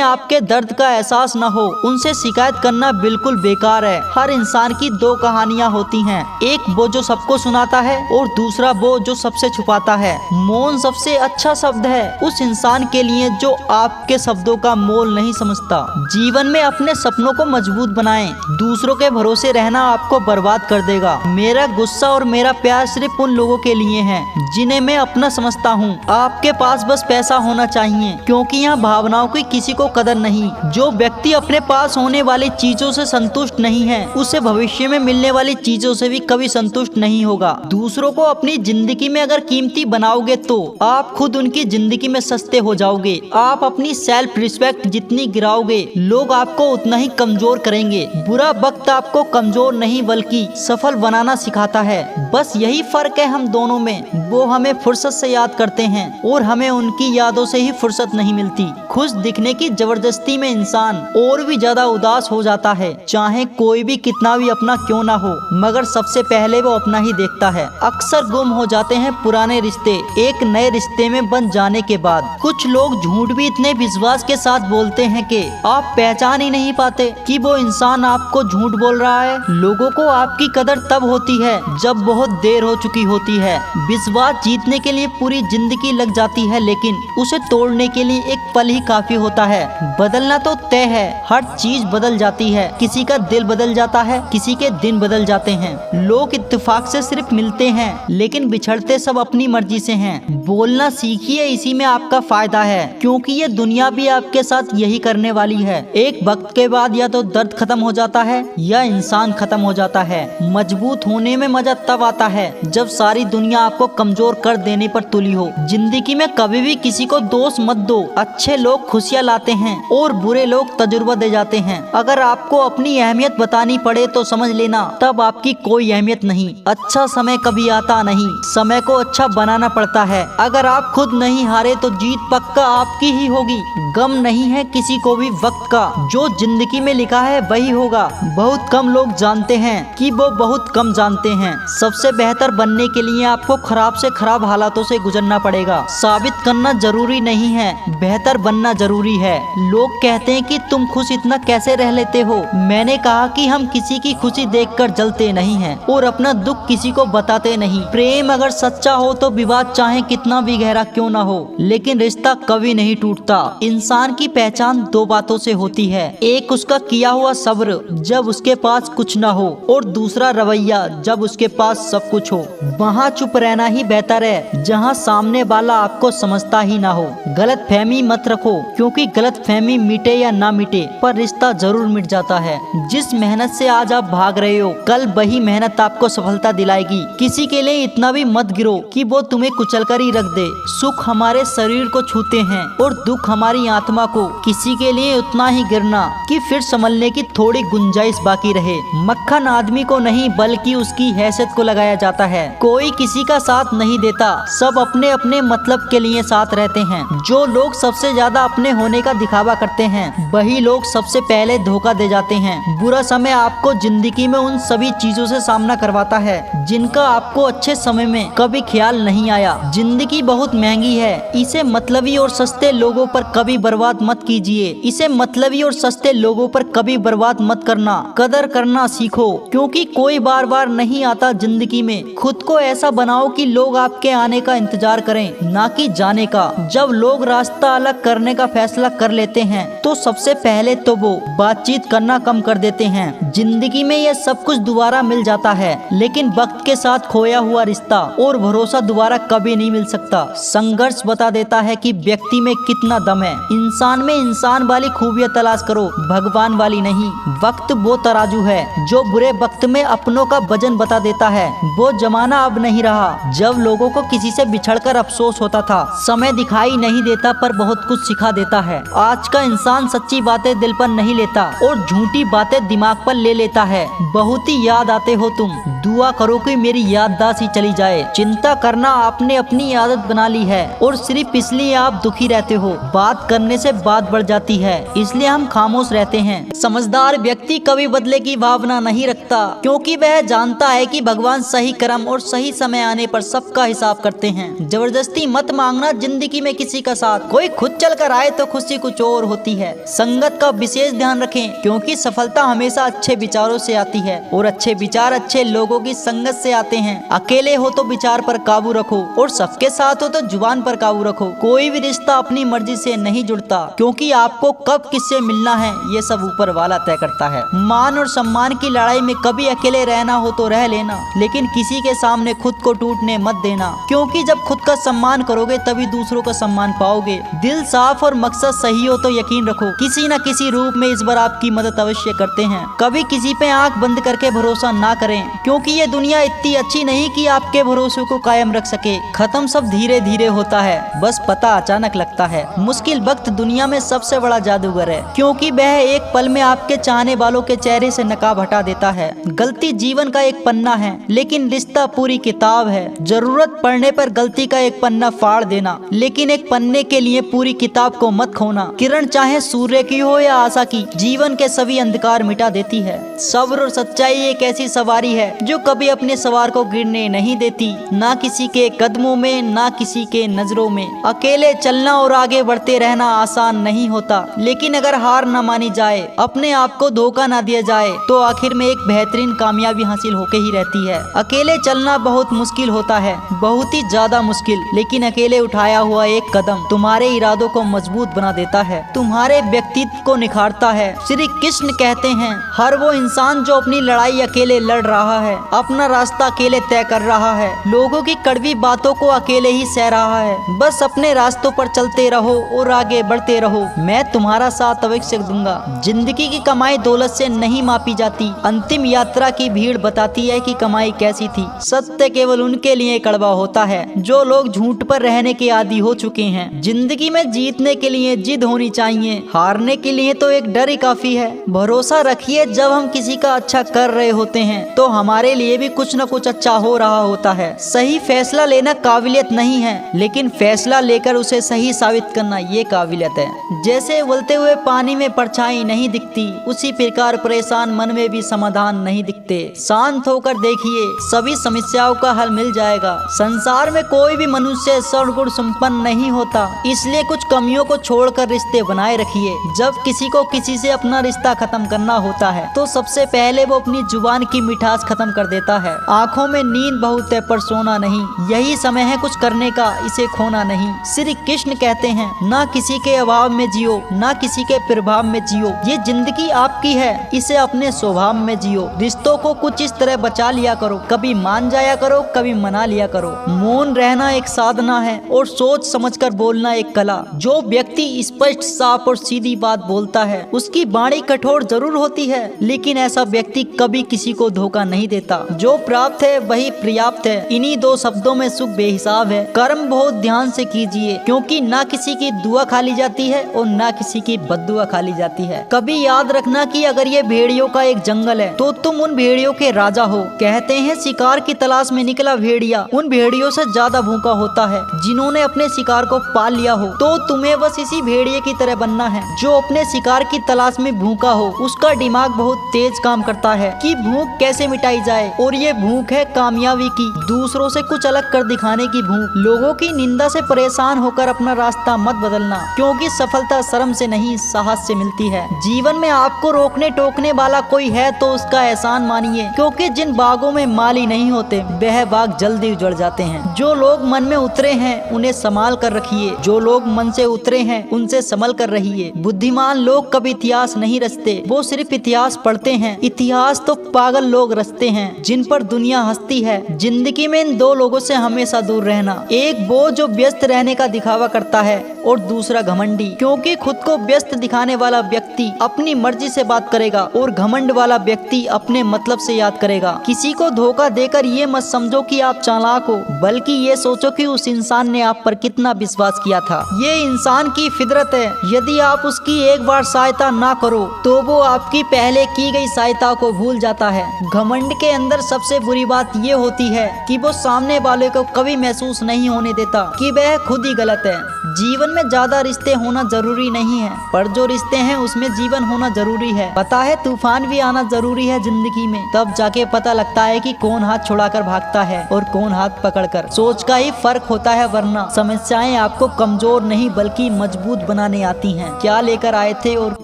आपके दर्द का एहसास न हो उनसे शिकायत करना बिल्कुल बेकार है। हर इंसान की दो कहानियाँ होती हैं, एक वो जो सबको सुनाता है और दूसरा वो जो सबसे छुपाता है। मौन सबसे अच्छा शब्द है उस इंसान के लिए जो आपके शब्दों का मोल नहीं समझता। जीवन में अपने सपनों को मजबूत बनाएं, दूसरों के भरोसे रहना आपको बर्बाद कर देगा। मेरा गुस्सा और मेरा प्यार सिर्फ उन लोगों के लिए है जिन्हें मैं अपना समझता हूँ। आपके पास बस पैसा होना चाहिए, क्योंकि यहाँ भावनाओं की किसी को कदर नहीं। जो व्यक्ति अपने पास होने वाली चीजों से संतुष्ट नहीं है उसे भविष्य में मिलने वाली चीजों से भी कभी संतुष्ट नहीं होगा। दूसरों को अपनी जिंदगी में अगर कीमती बनाओगे तो आप खुद उनकी जिंदगी में सस्ते हो जाओगे। आप अपनी सेल्फ रिस्पेक्ट जितनी गिराओगे लोग आपको उतना ही कमजोर करेंगे। बुरा वक्त आपको कमजोर नहीं बल्कि सफल बनाना सिखाता है। बस यही फर्क है हम दोनों में, वो हमें फुर्सत से याद करते हैं और हमें उनकी यादों से ही फुर्सत नहीं मिलती। खुश दिखने की जबरदस्ती में इंसान और भी ज्यादा उदास हो जाता है, चाहे कोई भी कितना भी अपना क्यों ना हो, मगर सबसे पहले वो अपना ही देखता है। अक्सर गुम हो जाते हैं पुराने रिश्ते एक नए रिश्ते में बन जाने के बाद। कुछ लोग झूठ भी इतने विश्वास के साथ बोलते हैं कि आप पहचान ही नहीं पाते कि वो इंसान आपको झूठ बोल रहा है। लोगों को आपकी कदर तब होती है जब बहुत देर हो चुकी होती है। विश्वास जीतने के लिए पूरी जिंदगी लग जाती है, लेकिन उसे तोड़ने के लिए एक पल ही काफी होता है। बदलना तो तय है, हर चीज बदल जाती है, किसी का दिल बदल जाता है, किसी के दिन बदल जाते हैं। लोग इत्तेफाक से सिर्फ मिलते हैं लेकिन बिछड़ते सब अपनी मर्जी से हैं। बोलना सीखिए, इसी में आपका फायदा है, क्योंकि ये दुनिया भी आपके साथ यही करने वाली है। एक वक्त के बाद या तो दर्द खत्म हो जाता है या इंसान खत्म हो जाता है। मजबूत होने में मजा तब आता है जब सारी दुनिया आपको कमजोर कर देने पर तुली हो। जिंदगी में कभी भी किसी को दोष मत दो। अच्छे लोग खुशियाँ लाते हैं और बुरे लोग तजुर्बा दे जाते हैं। अगर आपको अपनी अहमियत बतानी पड़े तो समझ लेना तब आपकी कोई अहमियत नहीं। अच्छा समय कभी आता नहीं, समय को अच्छा बनाना पड़ता है। अगर आप खुद नहीं हारे तो जीत पक्का आपकी ही होगी। गम नहीं है किसी को भी वक्त का, जो जिंदगी में लिखा है वही होगा। बहुत कम लोग जानते हैं कि वो बहुत कम जानते हैं। सबसे बेहतर बनने के लिए आपको खराब से खराब हालातों से गुजरना पड़ेगा। साबित करना जरूरी नहीं है, बेहतर बनना जरूरी है। लोग कहते हैं कि तुम खुश इतना कैसे रह लेते हो। मैंने कहा कि हम किसी की खुशी देखकर जलते नहीं हैं और अपना दुख किसी को बताते नहीं। प्रेम अगर सच्चा हो तो विवाद चाहे कितना भी गहरा क्यों ना हो, लेकिन रिश्ता कभी नहीं टूटता। इंसान की पहचान दो बातों से होती है, एक उसका किया हुआ सब्र जब उसके पास कुछ ना हो, और दूसरा रवैया जब उसके पास सब कुछ हो। वहाँ चुप रहना ही बेहतर है जहाँ सामने वाला आपको समझता ही ना हो। गलत फहमी मत रखो, क्योंकि गलत फहमी मिटे या ना मिटे पर रिश्ता जरूर मिट जाता है। जिस मेहनत से आज आप भाग रहे हो कल वही मेहनत आपको सफलता दिलाएगी। किसी के लिए इतना भी मत गिरो कि वो तुम्हें कुचल कर ही रख दे। सुख हमारे शरीर को छूते हैं और दुख हमारी आत्मा को। किसी के लिए उतना ही गिरना कि फिर संभलने की थोड़ी गुंजाइश बाकी रहे। मक्खन आदमी को नहीं बल्कि उसकी हैसियत को लगाया जाता है। कोई किसी का साथ नहीं देता, सब अपने अपने मतलब के लिए साथ रहते हैं। जो लोग सबसे ज्यादा अपने होने का दिखावा करते हैं वही लोग सबसे पहले धोखा दे जाते हैं। बुरा समय आपको जिंदगी में उन सभी चीजों से सामना करवाता है जिनका आपको अच्छे समय में कभी ख्याल नहीं आया। जिंदगी बहुत महंगी है, इसे मतलबी और सस्ते लोगों पर कभी बर्बाद मत कीजिए। इसे मतलबी और सस्ते लोगों पर कभी बर्बाद मत करना। कदर करना सीखो, क्योंकि कोई बार बार नहीं आता जिंदगी में। खुद को ऐसा बनाओ कि लोग आपके आने का इंतजार करें, ना कि जाने का। जब लोग रास्ता अलग करने का फैसला कर लेते हैं तो सबसे पहले तो वो बातचीत करना कम कर देते हैं। जिंदगी में ये सब कुछ दोबारा मिल जाता है, लेकिन वक्त के साथ खोया हुआ रिश्ता और भरोसा दोबारा कभी नहीं मिल सकता। संघर्ष बता देता है कि व्यक्ति में कितना दम है। इंसान में इंसान वाली खूबियां तलाश करो, भगवान वाली नहीं। वक्त वो तराजू है जो बुरे वक्त में अपनों का वजन बता देता है। वो जमाना अब नहीं रहा जब लोगों को किसी से बिछड़कर अफसोस होता था। समय दिखाई नहीं देता पर बहुत कुछ सिखा देता है। आज का इंसान सच्ची बातें दिल पर नहीं लेता और झूठी बातें दिमाग पर ले लेता है। बहुत ही याद आते हो तुम, दुआ करो कि मेरी याददाश्त ही चली जाए। चिंता करना आपने अपनी आदत बना ली है और सिर्फ इसलिए आप दुखी रहते हो। बात करने से बात बढ़ जाती है, इसलिए हम खामोश रहते हैं। समझदार व्यक्ति कभी बदले की भावना नहीं रखता, क्योंकि वह जानता है कि भगवान सही कर्म और सही समय आने पर सबका हिसाब करते हैं। जबरदस्ती मत मांगना जिंदगी में किसी का साथ। कोई खुद चल कर आए तो खुशी कुछ और होती है। संगत का विशेष ध्यान रखें, क्योंकि सफलता हमेशा अच्छे विचारों से आती है और अच्छे विचार अच्छे लोगों की संगत से आते हैं। अकेले हो तो विचार पर काबू रखो और सबके साथ हो तो जुबान पर काबू रखो। कोई भी रिश्ता अपनी मर्जी से नहीं जुड़ता, क्योंकि आपको कब किससे मिलना है ये सब ऊपर वाला तय करता है। मान और सम्मान की लड़ाई में कभी अकेले रहना हो तो रह लेना, लेकिन किसी के सामने खुद को टूटने मत देना, क्योंकि जब खुद का सम्मान करोगे तभी दूसरों का सम्मान पाओगे। दिल साफ और मकसद सही हो तो यकीन रखो किसी न किसी रूप में इस बार आपकी मदद अवश्य करते हैं। कभी किसी पे आंख बंद करके भरोसा ना करें, क्योंकि ये दुनिया इतनी अच्छी नहीं कि आपके भरोसे को कायम रख सके। खत्म सब धीरे धीरे होता है, बस पता अचानक लगता है। मुश्किल वक्त दुनिया में सबसे बड़ा जादूगर है, क्योंकि वह एक पल में आपके चाहने वालों के चेहरे से नकाब हटा देता है। गलती जीवन का एक पन्ना है, लेकिन रिश्ता पूरी किताब है। जरूरत पड़ने पर गलती का एक पन्ना फाड़ देना, लेकिन एक पन्ने के लिए पूरी किताब को मत खोना। किरण चाहे सूर्य की हो या आशा की, जीवन के सभी अंधकार मिटा देती है। सब्र और सच्चाई एक ऐसी सवारी है जो कभी अपने सवार को गिरने नहीं देती, ना किसी के कदमों में ना किसी के नजरों में। अकेले चलना और आगे बढ़ते रहना आसान नहीं होता, लेकिन अगर हार न मानी जाए, अपने आप को धोखा न दिया जाए, तो आखिर में एक बेहतरीन कामयाबी हासिल होके ही रहती है। अकेले चलना बहुत मुश्किल होता है, बहुत ही ज्यादा मुश्किल, लेकिन अकेले उठाया हुआ एक कदम तुम्हारे इरादों को मजबूत बना देता है, तुम्हारे व्यक्तित्व को निखारता है। श्री कृष्ण कहते हैं, हर वो इंसान जो अपनी लड़ाई अकेले लड़ रहा है, अपना रास्ता अकेले तय कर रहा है, लोगों की कड़वी बातों को अकेले ही सह रहा है। बस अपने रास्तों पर चलते रहो और आगे बढ़ते रहो, मैं तुम्हारा साथ अवश्य दूंगा। जिंदगी की कमाई दौलत से नहीं मापी जाती, अंतिम यात्रा की भीड़ बताती है कि कमाई कैसी थी। सत्य केवल उनके लिए कड़वा होता है जो लोग झूठ पर रहने के आदी हो चुके हैं। जिंदगी में जीतने के लिए जिद होनी चाहिए, हारने के लिए तो एक डर ही काफी है। भरोसा रखिए, जब हम किसी का अच्छा कर रहे होते हैं तो हमारे लिए भी कुछ न कुछ अच्छा हो रहा होता है। सही फैसला लेना काबिलियत नहीं है, लेकिन फैसला लेकर उसे सही साबित करना ये काबिलियत है। जैसे उबलते हुए पानी में परछाई नहीं दिखती, उसी प्रकार परेशान मन में भी समाधान नहीं दिखते। शांत होकर देखिए, सभी समस्याओं का हल मिल जाएगा। संसार में कोई भी मनुष्य सर्वगुण संपन्न नहीं होता, इसलिए कुछ कमियों को छोड़कर रिश्ते बनाए रखिए। जब किसी को किसी से अपना रिश्ता खत्म करना होता है तो सबसे पहले वो अपनी जुबान की मिठास खत्म कर देता है। आंखों में नींद बहुत है पर सोना नहीं, यही समय है कुछ करने का, इसे खोना नहीं। श्री कृष्ण कहते हैं, ना किसी के अभाव में जियो, ना किसी के प्रभाव में जियो। ये जिंदगी आपकी है, इसे अपने स्वभाव में जियो। रिश्तों को कुछ इस तरह बचा लिया करो, कभी मान जाया करो, कभी मना लिया करो। मौन रहना एक साधना है और सोच समझकर बोलना एक कला। जो व्यक्ति स्पष्ट, साफ और सीधी बात बोलता है, उसकी वाणी कठोर जरूर होती है, लेकिन ऐसा व्यक्ति कभी किसी को धोखा नहीं देता। जो प्राप्त है वही पर्याप्त है, इन्हीं दो शब्दों में सुख बेहिसाब है। कर्म बहुत ध्यान से कीजिए, क्योंकि ना किसी की दुआ खाली जाती है और ना किसी की बद्दुआ खाली जाती है। कभी याद रखना कि अगर ये भेड़ियों का एक जंगल है तो तुम उन भेड़ियों के राजा हो। कहते हैं शिकार की तलाश में निकला भेड़िया उन भेड़ियों से ज्यादा भूखा होता है जिन्होंने अपने शिकार को पाल लिया हो। तो तुम्हें बस इसी भेड़िए की तरह बनना है जो अपने शिकार की तलाश में भूखा हो। उसका दिमाग बहुत तेज काम करता है कि भूख कैसे मिटाई जाए, जाए। और ये भूख है कामयाबी की, दूसरों से कुछ अलग कर दिखाने की भूख। लोगों की निंदा से परेशान होकर अपना रास्ता मत बदलना, क्योंकि सफलता शर्म से नहीं साहस से मिलती है। जीवन में आपको रोकने टोकने वाला कोई है तो उसका एहसान मानिए, क्योंकि जिन बागों में माली नहीं होते वह बाग जल्दी उजड़ जाते हैं। जो लोग मन में उतरे हैं उन्हें संभाल कर रखिए, जो लोग मन से उतरे हैं उनसे संभल कर रहिए। बुद्धिमान लोग कभी इतिहास नहीं रचते, वो सिर्फ इतिहास पढ़ते हैं। इतिहास तो पागल लोग रचते हैं जिन पर दुनिया हंसती है। जिंदगी में इन दो लोगों से हमेशा दूर रहना, एक वो जो व्यस्त रहने का दिखावा करता है और दूसरा घमंडी, क्योंकि खुद को व्यस्त दिखाने वाला व्यक्ति अपनी मर्जी से बात करेगा और घमंड वाला व्यक्ति अपने मतलब से याद करेगा। किसी को धोखा देकर ये मत समझो कि आप चालाक हो, बल्कि ये सोचो कि उस इंसान ने आप पर कितना विश्वास किया था। ये इंसान की फितरत है, यदि आप उसकी एक बार सहायता ना करो तो वो आपकी पहले की गई सहायता को भूल जाता है। घमंड के अंदर सबसे बुरी बात ये होती है कि वो सामने वाले को कभी महसूस नहीं होने देता कि वह खुद ही गलत है। जीवन में ज्यादा रिश्ते होना जरूरी नहीं है, पर जो रिश्ते हैं उसमें जीवन होना जरूरी है। पता है तूफान भी आना जरूरी है जिंदगी में, तब जाके पता लगता है कि कौन हाथ छुड़ाकर भागता है और कौन हाथ पकड़कर। सोच का ही फर्क होता है, वरना समस्याएं आपको कमजोर नहीं बल्कि मजबूत बनाने आती हैं। क्या लेकर आए थे और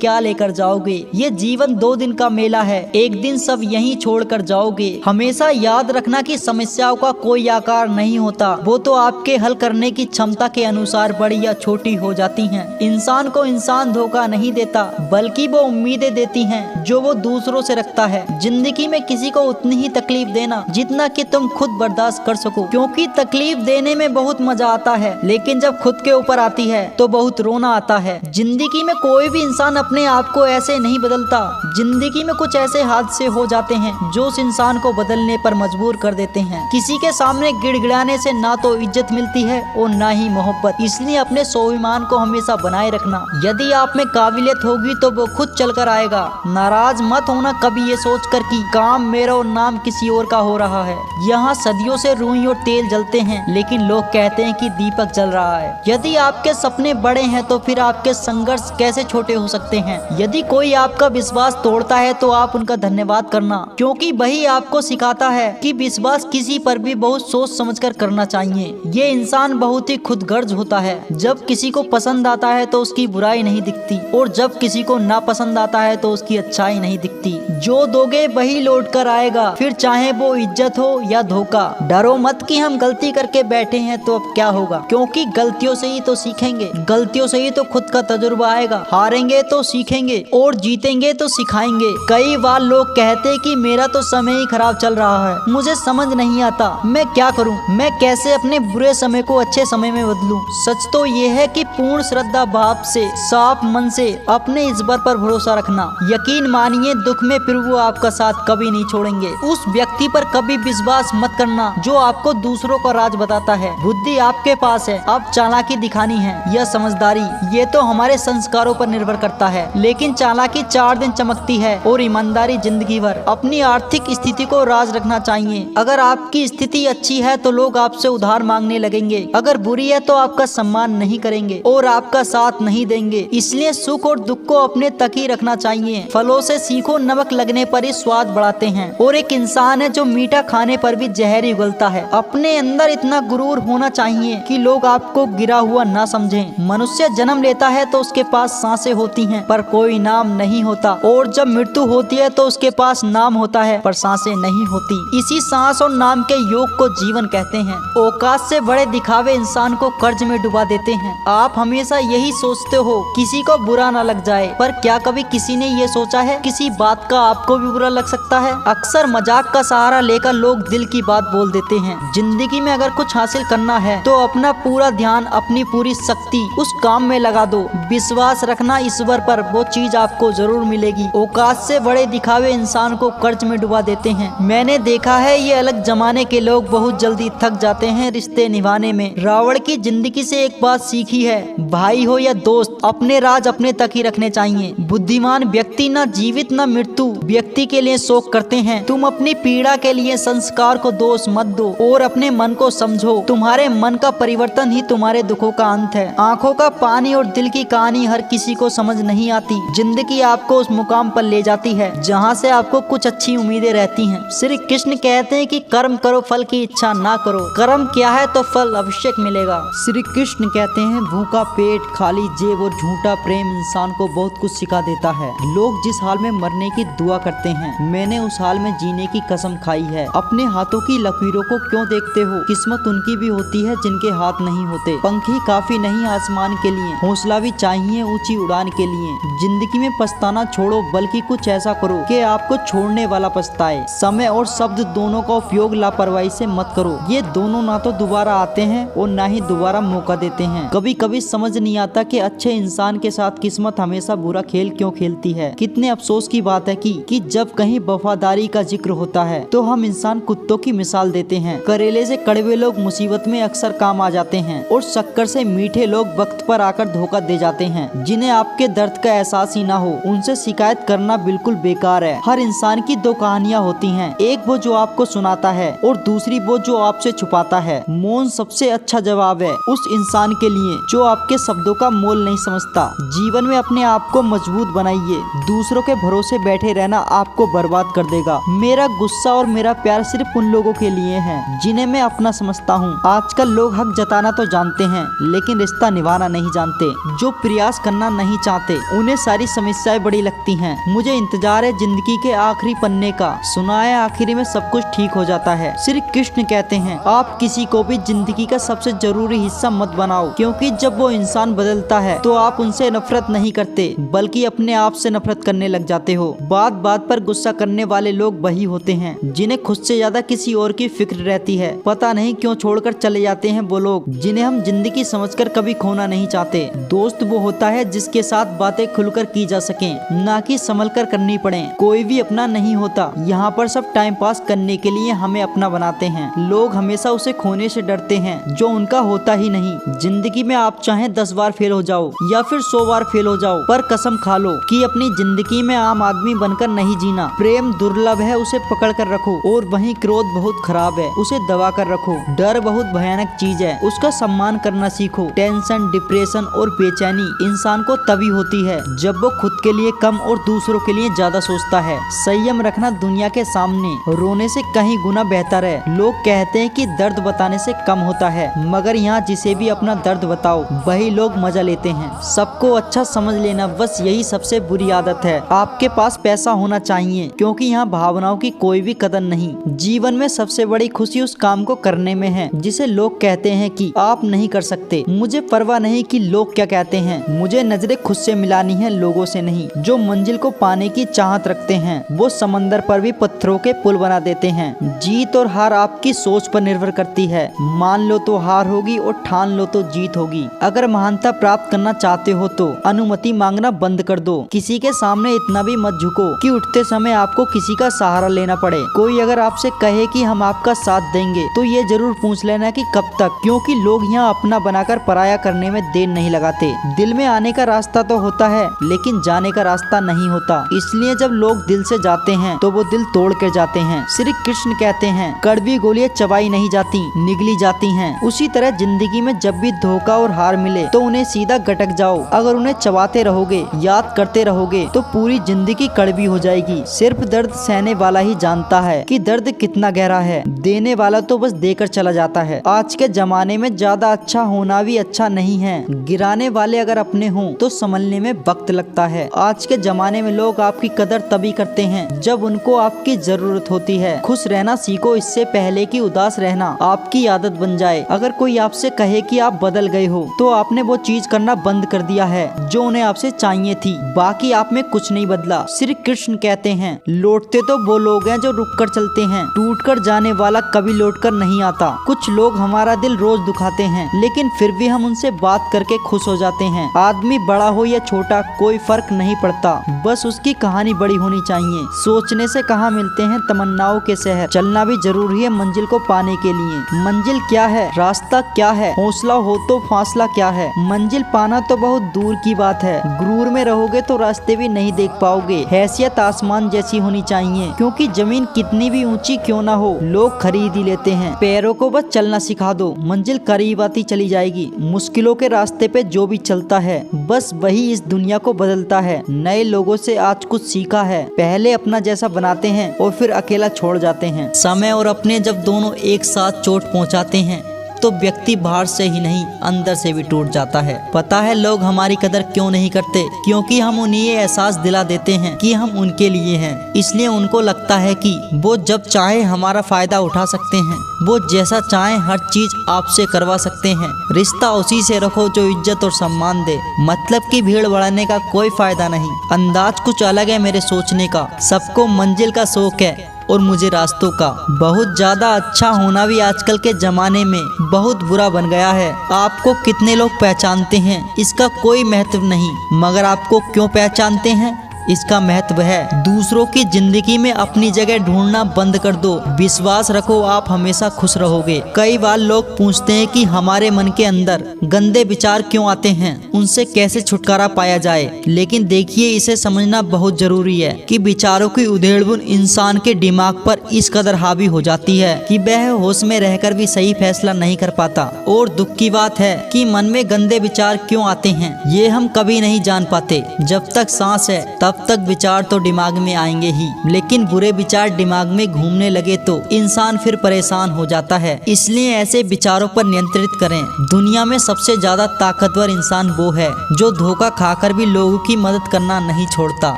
क्या लेकर जाओगे, ये जीवन 2 दिन का मेला है, एक दिन सब यहीं छोड़कर जाओगे। हमेशा याद रखना कि समस्याओं का कोई आकार नहीं होता, वो तो आपके हल करने की क्षमता के अनुसार बड़ी या छोटी हो जाती हैं। इंसान को इंसान धोखा नहीं देता, बल्कि वो उम्मीदें देती हैं जो वो दूसरों से रखता है। जिंदगी में किसी को उतनी ही तकलीफ देना जितना कि तुम खुद बर्दाश्त कर सको, क्योंकि तकलीफ देने में बहुत मजा आता है, लेकिन जब खुद के ऊपर आती है तो बहुत रोना आता है। जिंदगी में कोई भी इंसान अपने आप को ऐसे नहीं बदलता। जिंदगी में कुछ ऐसे हादसे हो जाते हैं जो उस इंसान को बदलने पर मजबूर कर देते हैं। किसी के सामने गिड़गिड़ाने से ना तो इज्जत मिलती है और ना ही मोहब्बत, इसलिए अपने स्वाभिमान को हमेशा बनाए रखना। यदि आप में काबिलियत होगी तो वो खुद चल कर आएगा। नाराज मत होना कभी ये सोचकर कि काम मेरा और नाम किसी और का हो रहा है। यहाँ सदियों से रुई और तेल जलते हैं, लेकिन लोग कहते हैं कि दीपक जल रहा है। यदि आपके सपने बड़े हैं तो फिर आपके संघर्ष कैसे छोटे हो सकते हैं। यदि कोई आपका विश्वास तोड़ता है तो आप उनका धन्यवाद करना, क्योंकि वही आपको सिखाता है कि विश्वास किसी पर भी बहुत सोच समझकर करना चाहिए। ये इंसान बहुत ही खुदगर्ज होता है। जब किसी को पसंद आता है तो उसकी बुराई नहीं दिखती, और जब किसी को नापसंद आता है तो उसकी अच्छाई नहीं दिखती। जो दोगे वही लौट कर आएगा, फिर चाहे वो इज्जत हो या धोखा। डरो मत कि हम गलती करके बैठे हैं तो अब क्या होगा, क्योंकि गलतियों से ही तो सीखेंगे, गलतियों से ही तो खुद का तजुर्बा आएगा। हारेंगे तो सीखेंगे और जीतेंगे तो सिखाएंगे। कई बार लोग कहते कि मेरा तो समय ही खराब चल रहा है, मुझे समझ नहीं आता मैं क्या करूं, मैं कैसे अपने बुरे समय को अच्छे समय में बदलूं। सच तो ये है कि पूर्ण श्रद्धा भाव से साफ मन से अपने ईश्वर पर भरोसा रखना। यकीन मानिए दुख में फिर वो आपका साथ कभी नहीं छोड़ेंगे। उस व्यक्ति पर कभी विश्वास मत करना जो आपको दूसरों का राज बताता है। बुद्धि आपके पास है, अब चालाकी दिखानी है या समझदारी, ये तो हमारे संस्कारों पर निर्भर करता है। लेकिन चालाकी 4 दिन चमकती है और ईमानदारी जिंदगी भर। अपनी आर्थिक स्थिति को राज रखना चाहिए। अगर आपकी स्थिति अच्छी है तो लोग आपसे उधार मांगने लगेंगे, अगर बुरी है तो आपका सम्मान नहीं करेंगे और आपका साथ नहीं देंगे। इसलिए सुख और दुख को अपने तक ही रखना चाहिए। फलों से सीखो, नमक लगने पर ही स्वाद बढ़ाते हैं, और एक इंसान है जो मीठा खाने पर भी जहर ही उगलता है। अपने अंदर इतना गुरूर होना चाहिए कि लोग आपको गिरा हुआ ना समझें। मनुष्य जन्म लेता है तो उसके पास सांसें होती हैं पर कोई नाम नहीं होता, और जब मृत्यु होती है तो उसके पास नाम होता है पर सांसें नहीं होती। इसी सांस और नाम के योग को जीवन कहते हैं। औकात से बड़े दिखावे इंसान को कर्ज में डुबा देते हैं। आप हमेशा यही सोचते हो किसी को बुरा ना लग जाए, पर क्या कभी किसी ने ये सोचा है किसी बात का आपको भी बुरा लग सकता है। अक्सर मजाक का सहारा लेकर लोग दिल की बात बोल देते हैं। जिंदगी में अगर कुछ हासिल करना है तो अपना पूरा ध्यान, अपनी पूरी शक्ति उस काम में लगा दो। विश्वास रखना ईश्वर पर, वो चीज आपको जरूर मिलेगी। औकात से बड़े दिखावे इंसान को कर्ज में डुबा देते हैं। मैंने देखा है ये अलग जमाने के लोग बहुत जल्दी थक जाते हैं रिश्ते निभाने में। रावण की जिंदगी से एक बात सीखी है, भाई हो या दोस्त, अपने राज अपने तक ही रखने चाहिए। बुद्धिमान व्यक्ति न जीवित न मृत्यु व्यक्ति के लिए शोक करते हैं। तुम अपनी पीड़ा के लिए संस्कार को दोष मत दो और अपने मन को समझो। तुम्हारे मन का परिवर्तन ही तुम्हारे दुखों का अंत है। आंखों का पानी और दिल की कहानी हर किसी को समझ नहीं आती। जिंदगी आपको उस मुकाम पर ले जाती है जहाँ से आपको कुछ अच्छी उम्मीदें रहती कहती हैं। श्री कृष्ण कहते हैं कि कर्म करो, फल की इच्छा ना करो। कर्म किया है तो फल अवश्य मिलेगा। श्री कृष्ण कहते हैं भूखा पेट, खाली जेब और झूठा प्रेम इंसान को बहुत कुछ सिखा देता है। लोग जिस हाल में मरने की दुआ करते हैं, मैंने उस हाल में जीने की कसम खाई है। अपने हाथों की लकीरों को क्यों देखते हो? किस्मत उनकी भी होती है जिनके हाथ नहीं होते। पंख ही काफी नहीं आसमान के लिए, हौसला भी चाहिए ऊंची उड़ान के लिए। जिंदगी में पछताना छोड़ो, बल्कि कुछ ऐसा करो कि आपको छोड़ने वाला पछताए। समय और शब्द दोनों का उपयोग लापरवाही से मत करो। ये दोनों ना तो दोबारा आते हैं और ना ही दोबारा मौका देते हैं। कभी कभी समझ नहीं आता कि अच्छे इंसान के साथ किस्मत हमेशा बुरा खेल क्यों खेलती है। कितने अफसोस की बात है कि जब कहीं वफादारी का जिक्र होता है तो हम इंसान कुत्तों की मिसाल देते हैं। करेले से कड़वे लोग मुसीबत में अक्सर काम आ जाते हैं और शक्कर से मीठे लोग वक्त पर आकर धोखा दे जाते हैं। जिन्हें आपके दर्द का एहसास ही ना हो, उनसे शिकायत करना बिल्कुल बेकार है। हर इंसान की दो कहानियां होती हैं, एक वो जो आपको सुनाता है और दूसरी वो जो आपसे छुपाता है। मौन सबसे अच्छा जवाब है उस इंसान के लिए जो आपके शब्दों का मोल नहीं समझता। जीवन में अपने आप को मजबूत बनाइए, दूसरों के भरोसे बैठे रहना आपको बर्बाद कर देगा। मेरा गुस्सा और मेरा प्यार सिर्फ उन लोगों के लिए है जिन्हें मैं अपना समझता हूँ। आजकल लोग हक जताना तो जानते हैं लेकिन रिश्ता निभाना नहीं जानते। जो प्रयास करना नहीं चाहते उन्हें सारी समस्याएं बड़ी लगती हैं। मुझे इंतजार है जिंदगी के आखिरी पन्ने का, सुनाए आखिरी में सब कुछ ठीक हो जाता है। श्री कृष्ण कहते हैं आप किसी को भी जिंदगी का सबसे जरूरी हिस्सा मत बनाओ, क्योंकि जब वो इंसान बदलता है तो आप उनसे नफरत नहीं करते बल्कि अपने आप से नफरत करने लग जाते हो। बात बात पर गुस्सा करने वाले लोग वही होते हैं जिन्हें खुद से ज्यादा किसी और की फिक्र रहती है। पता नहीं क्यों छोड़कर चले जाते हैं वो लोग जिन्हें हम जिंदगी समझकर कभी खोना नहीं चाहते। दोस्त वो होता है जिसके साथ बातें खुलकर की जा सके, ना कि संभल कर करनी पड़े। कोई भी अपना नहीं होता, यहाँ पर सब टाइम पास करने के लिए हमें अपना बनाते हैं। लोग हमेशा उसे खोने से डरते हैं जो उनका होता ही नहीं। जिंदगी में आप चाहे 10 बार फेल हो जाओ या फिर 100 बार फेल हो जाओ, पर कसम खा लो कि अपनी जिंदगी में आम आदमी बनकर नहीं जीना। प्रेम दुर्लभ है, उसे पकड़ कर रखो, और वहीं क्रोध बहुत खराब है, उसे दबा कर रखो। डर बहुत भयानक चीज है, उसका सम्मान करना सीखो। टेंशन, डिप्रेशन और बेचैनी इंसान को तभी होती है जब वो खुद के लिए कम और दूसरों के लिए ज्यादा सोचता है। संयम रखना दुनिया के सामने रोने से कहीं गुना बेहतर है। लोग कहते हैं कि दर्द बताने से कम होता है, मगर यहाँ जिसे भी अपना दर्द बताओ वही लोग मजा लेते हैं। सबको अच्छा समझ लेना, बस यही सबसे बुरी आदत है। आपके पास पैसा होना चाहिए, क्योंकि यहाँ भावनाओं की कोई भी कदर नहीं। जीवन में सबसे बड़ी खुशी उस काम को करने में है जिसे लोग कहते हैं कि आप नहीं कर सकते। मुझे परवाह नहीं कि लोग क्या कहते हैं, मुझे नजरें खुद से मिलानी है, लोगों से नहीं। जो मंजिल को पाने की चाहत रखते हैं वो समंदर पर भी पत्थरों के पुल बना देते हैं। जीत और हार आपकी सोच पर निर्भर करती है। मान लो तो हार होगी और ठान लो तो जीत होगी। अगर महानता प्राप्त करना चाहते हो तो अनुमति मांगना बंद कर दो। किसी के सामने इतना भी मत झुको कि उठते समय आपको किसी का सहारा लेना पड़े। कोई अगर आपसे कहे कि हम आपका साथ देंगे तो ये जरूर पूछ लेना कि कब तक, क्योंकि लोग यहाँ अपना बनाकर पराया करने में देर नहीं लगाते। दिल में आने का रास्ता तो होता है लेकिन जाने का रास्ता नहीं होता, इसलिए जब लोग दिल से जाते हैं तो वो दिल तोड़ कर जाते हैं। श्री कृष्ण कहते हैं कड़वी गोलियां चबाई नहीं जाती, निगली जाती हैं। उसी तरह जिंदगी में जब भी धोखा और हार मिले तो उन्हें सीधा गटक जाओ। अगर उन्हें चबाते रहोगे, याद करते रहोगे तो पूरी जिंदगी कड़वी हो जाएगी। सिर्फ दर्द सहने वाला ही जानता है कि दर्द कितना गहरा है, देने वाला तो बस देकर चला जाता है। आज के जमाने में ज्यादा अच्छा होना भी अच्छा नहीं है। गिराने वाले अगर अपने हों तो संभलने में वक्त लगता है। आज के जमाने में लोग आपकी कदर तभी करते हैं जब उनको आपकी जरूरत होती है। खुश रहना सीखो इससे पहले कि उदास रहना आपकी आदत बन जाए। अगर कोई आपसे कहे कि आप बदल गए हो तो आपने वो चीज करना बंद कर दिया है जो उन्हें आपसे चाहिए थी, बाकी आप में कुछ नहीं बदला। श्री कृष्ण कहते हैं लौटते तो वो लोग हैं जो रुक कर चलते हैं, टूट कर जाने वाला कभी लौट कर नहीं आता। कुछ लोग हमारा दिल रोज दुखाते हैं लेकिन फिर भी हम उनसे बात करके खुश हो जाते हैं। आदमी बड़ा हो या छोटा कोई फर्क नहीं पड़ता, बस उसकी कहानी बड़ी होनी चाहिए। सोचने से कहाँ मिलते हैं तमन्नाओं के शहर, चलना भी जरूरी है मंजिल को पाने के लिए। मंजिल क्या है, रास्ता क्या है, हौसला हो तो फासला क्या है। मंजिल पाना तो बहुत दूर की बात है, गुरूर में रहोगे तो रास्ते भी नहीं देख पाओगे। हैसियत आसमान जैसी होनी चाहिए, क्योंकि जमीन कितनी भी ऊंची क्यों ना हो लोग खरीद ही लेते हैं। पैरों को बस चलना सिखा दो, मंजिल करीब आती चली जाएगी। मुश्किलों के रास्ते पे जो भी चलता है बस वही इस दुनिया को बदलता है। नए लोगों से आज कुछ सीखा है, पहले अपना जैसा बनाते हैं हैं और फिर अकेला छोड़ जाते हैं। समय और अपने जब दोनों एक साथ चोट पहुंचाते हैं तो व्यक्ति बाहर से ही नहीं अंदर से भी टूट जाता है। पता है लोग हमारी कदर क्यों नहीं करते? क्योंकि हम उन्हें ये एहसास दिला देते हैं कि हम उनके लिए हैं। इसलिए उनको लगता है कि वो जब चाहे हमारा फायदा उठा सकते हैं, वो जैसा चाहे हर चीज आपसे करवा सकते हैं। रिश्ता उसी से रखो जो इज्जत और सम्मान दे। मतलब की भीड़ बढ़ाने का कोई फायदा नहीं। अंदाज कुछ अलग है मेरे सोचने का। सबको मंजिल का शौक है और मुझे रास्तों का। बहुत ज्यादा अच्छा होना भी आजकल के जमाने में बहुत बुरा बन गया है। आपको कितने लोग पहचानते हैं इसका कोई महत्व नहीं, मगर आपको क्यों पहचानते हैं इसका महत्व है। दूसरों की जिंदगी में अपनी जगह ढूंढना बंद कर दो। विश्वास रखो आप हमेशा खुश रहोगे। कई बार लोग पूछते हैं कि हमारे मन के अंदर गंदे विचार क्यों आते हैं, उनसे कैसे छुटकारा पाया जाए। लेकिन देखिए, इसे समझना बहुत जरूरी है कि विचारों की उधेड़बुन इंसान के दिमाग पर इस कदर हावी हो जाती है कि वह होश में रहकर भी सही फैसला नहीं कर पाता। और दुख की बात है कि मन में गंदे विचार क्यों आते हैं ये हम कभी नहीं जान पाते। जब तक सांस है तब तक विचार तो दिमाग में आएंगे ही, लेकिन बुरे विचार दिमाग में घूमने लगे तो इंसान फिर परेशान हो जाता है। इसलिए ऐसे विचारों पर नियंत्रित करें। दुनिया में सबसे ज्यादा ताकतवर इंसान वो है जो धोखा खाकर भी लोगों की मदद करना नहीं छोड़ता।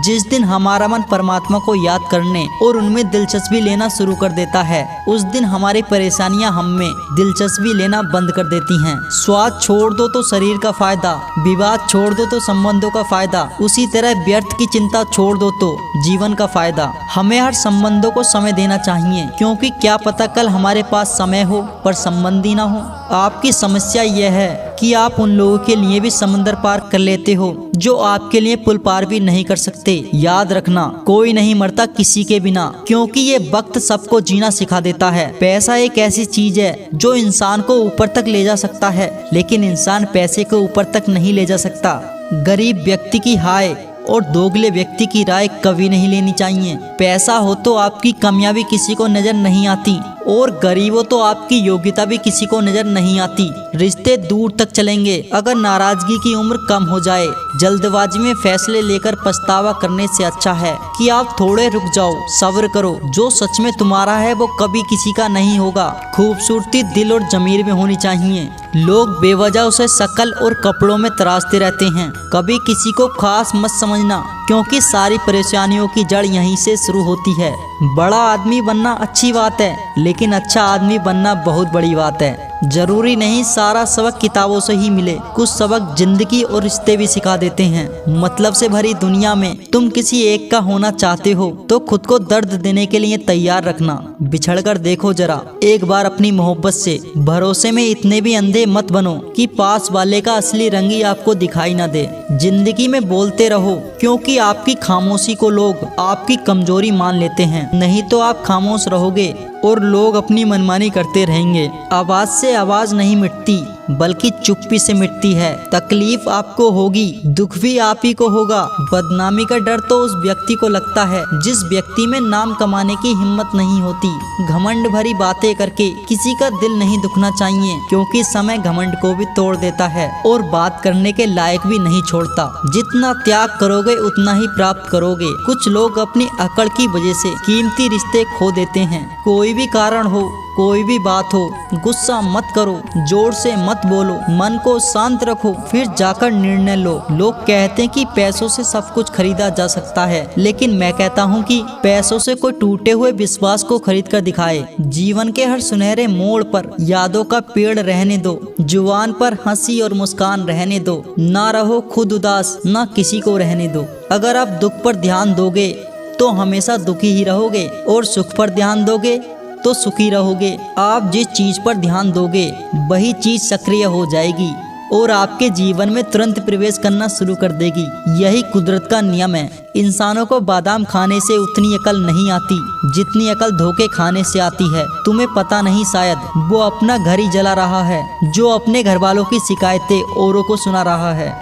जिस दिन हमारा मन परमात्मा को याद करने और उनमें दिलचस्पी लेना शुरू कर देता है, उस दिन हमारी परेशानियां हम में दिलचस्पी लेना बंद कर देती हैं। स्वाद छोड़ दो तो शरीर का फायदा, विवाद छोड़ दो तो संबंधों का फायदा, उसी तरह व्यर्थ की चिंता छोड़ दो तो जीवन का फायदा। हमें हर संबंधों को समय देना चाहिए, क्योंकि क्या पता कल हमारे पास समय हो पर संबंधी ना हो। आपकी समस्या यह है कि आप उन लोगों के लिए भी समंदर पार कर लेते हो जो आपके लिए पुल पार भी नहीं कर सकते। याद रखना, कोई नहीं मरता किसी के बिना, क्योंकि ये वक्त सबको जीना सिखा देता है। पैसा एक ऐसी चीज है जो इंसान को ऊपर तक ले जा सकता है, लेकिन इंसान पैसे को ऊपर तक नहीं ले जा सकता। गरीब व्यक्ति की हाय और दोगले व्यक्ति की राय कभी नहीं लेनी चाहिए। पैसा हो तो आपकी कामयाबी किसी को नजर नहीं आती, और गरीब हो तो आपकी योग्यता भी किसी को नजर नहीं आती। रिश्ते दूर तक चलेंगे अगर नाराजगी की उम्र कम हो जाए। जल्दबाजी में फैसले लेकर पछतावा करने से अच्छा है कि आप थोड़े रुक जाओ, सब्र करो। जो सच में तुम्हारा है वो कभी किसी का नहीं होगा। खूबसूरती दिल और जमीर में होनी चाहिए। लोग बेवजह उसे शक्ल और कपड़ों में तराशते रहते हैं। कभी किसी को खास मत समझना, क्योंकि सारी परेशानियों की जड़ यहीं से शुरू होती है। बड़ा आदमी बनना अच्छी बात है, लेकिन अच्छा आदमी बनना बहुत बड़ी बात है। जरूरी नहीं सारा सबक किताबों से ही मिले, कुछ सबक जिंदगी और रिश्ते भी सिखा देते हैं। मतलब से भरी दुनिया में तुम किसी एक का होना चाहते हो तो खुद को दर्द देने के लिए तैयार रखना। बिछड़कर देखो जरा एक बार अपनी मोहब्बत से। भरोसे में इतने भी अंधे मत बनो कि पास वाले का असली रंग ही आपको दिखाई न दे। जिंदगी में बोलते रहो, क्योंकि आपकी खामोशी को लोग आपकी कमजोरी मान लेते हैं। नहीं तो आप खामोश रहोगे और लोग अपनी मनमानी करते रहेंगे। आवाज से आवाज नहीं मिटती, बल्कि चुप्पी से मिटती है। तकलीफ आपको होगी, दुख भी आप ही को होगा। बदनामी का डर तो उस व्यक्ति को लगता है जिस व्यक्ति में नाम कमाने की हिम्मत नहीं होती। घमंड भरी बातें करके किसी का दिल नहीं दुखना चाहिए, क्योंकि समय घमंड को भी तोड़ देता है और बात करने के लायक भी नहीं छोड़ता। जितना त्याग करोगे उतना ही प्राप्त करोगे। कुछ लोग अपनी अकड़ की वजह से कीमती रिश्ते खो देते हैं। कोई भी कारण हो, कोई भी बात हो, गुस्सा मत करो, जोर से मत बोलो, मन को शांत रखो, फिर जाकर निर्णय लो। लोग कहते हैं कि पैसों से सब कुछ खरीदा जा सकता है, लेकिन मैं कहता हूँ कि पैसों से कोई टूटे हुए विश्वास को खरीद कर दिखाए। जीवन के हर सुनहरे मोड़ पर यादों का पेड़ रहने दो, जुबान पर हंसी और मुस्कान रहने दो। ना रहो खुद उदास, ना किसी को रहने दो। अगर आप दुख पर ध्यान दोगे तो हमेशा दुखी ही रहोगे, और सुख पर ध्यान दोगे तो सुखी रहोगे। आप जिस चीज पर ध्यान दोगे वही चीज सक्रिय हो जाएगी और आपके जीवन में तुरंत प्रवेश करना शुरू कर देगी। यही कुदरत का नियम है। इंसानों को बादाम खाने से उतनी अकल नहीं आती जितनी अकल धोखे खाने से आती है। तुम्हें पता नहीं, शायद वो अपना घर ही जला रहा है जो अपने घर वालों की शिकायतें औरों को सुना रहा है।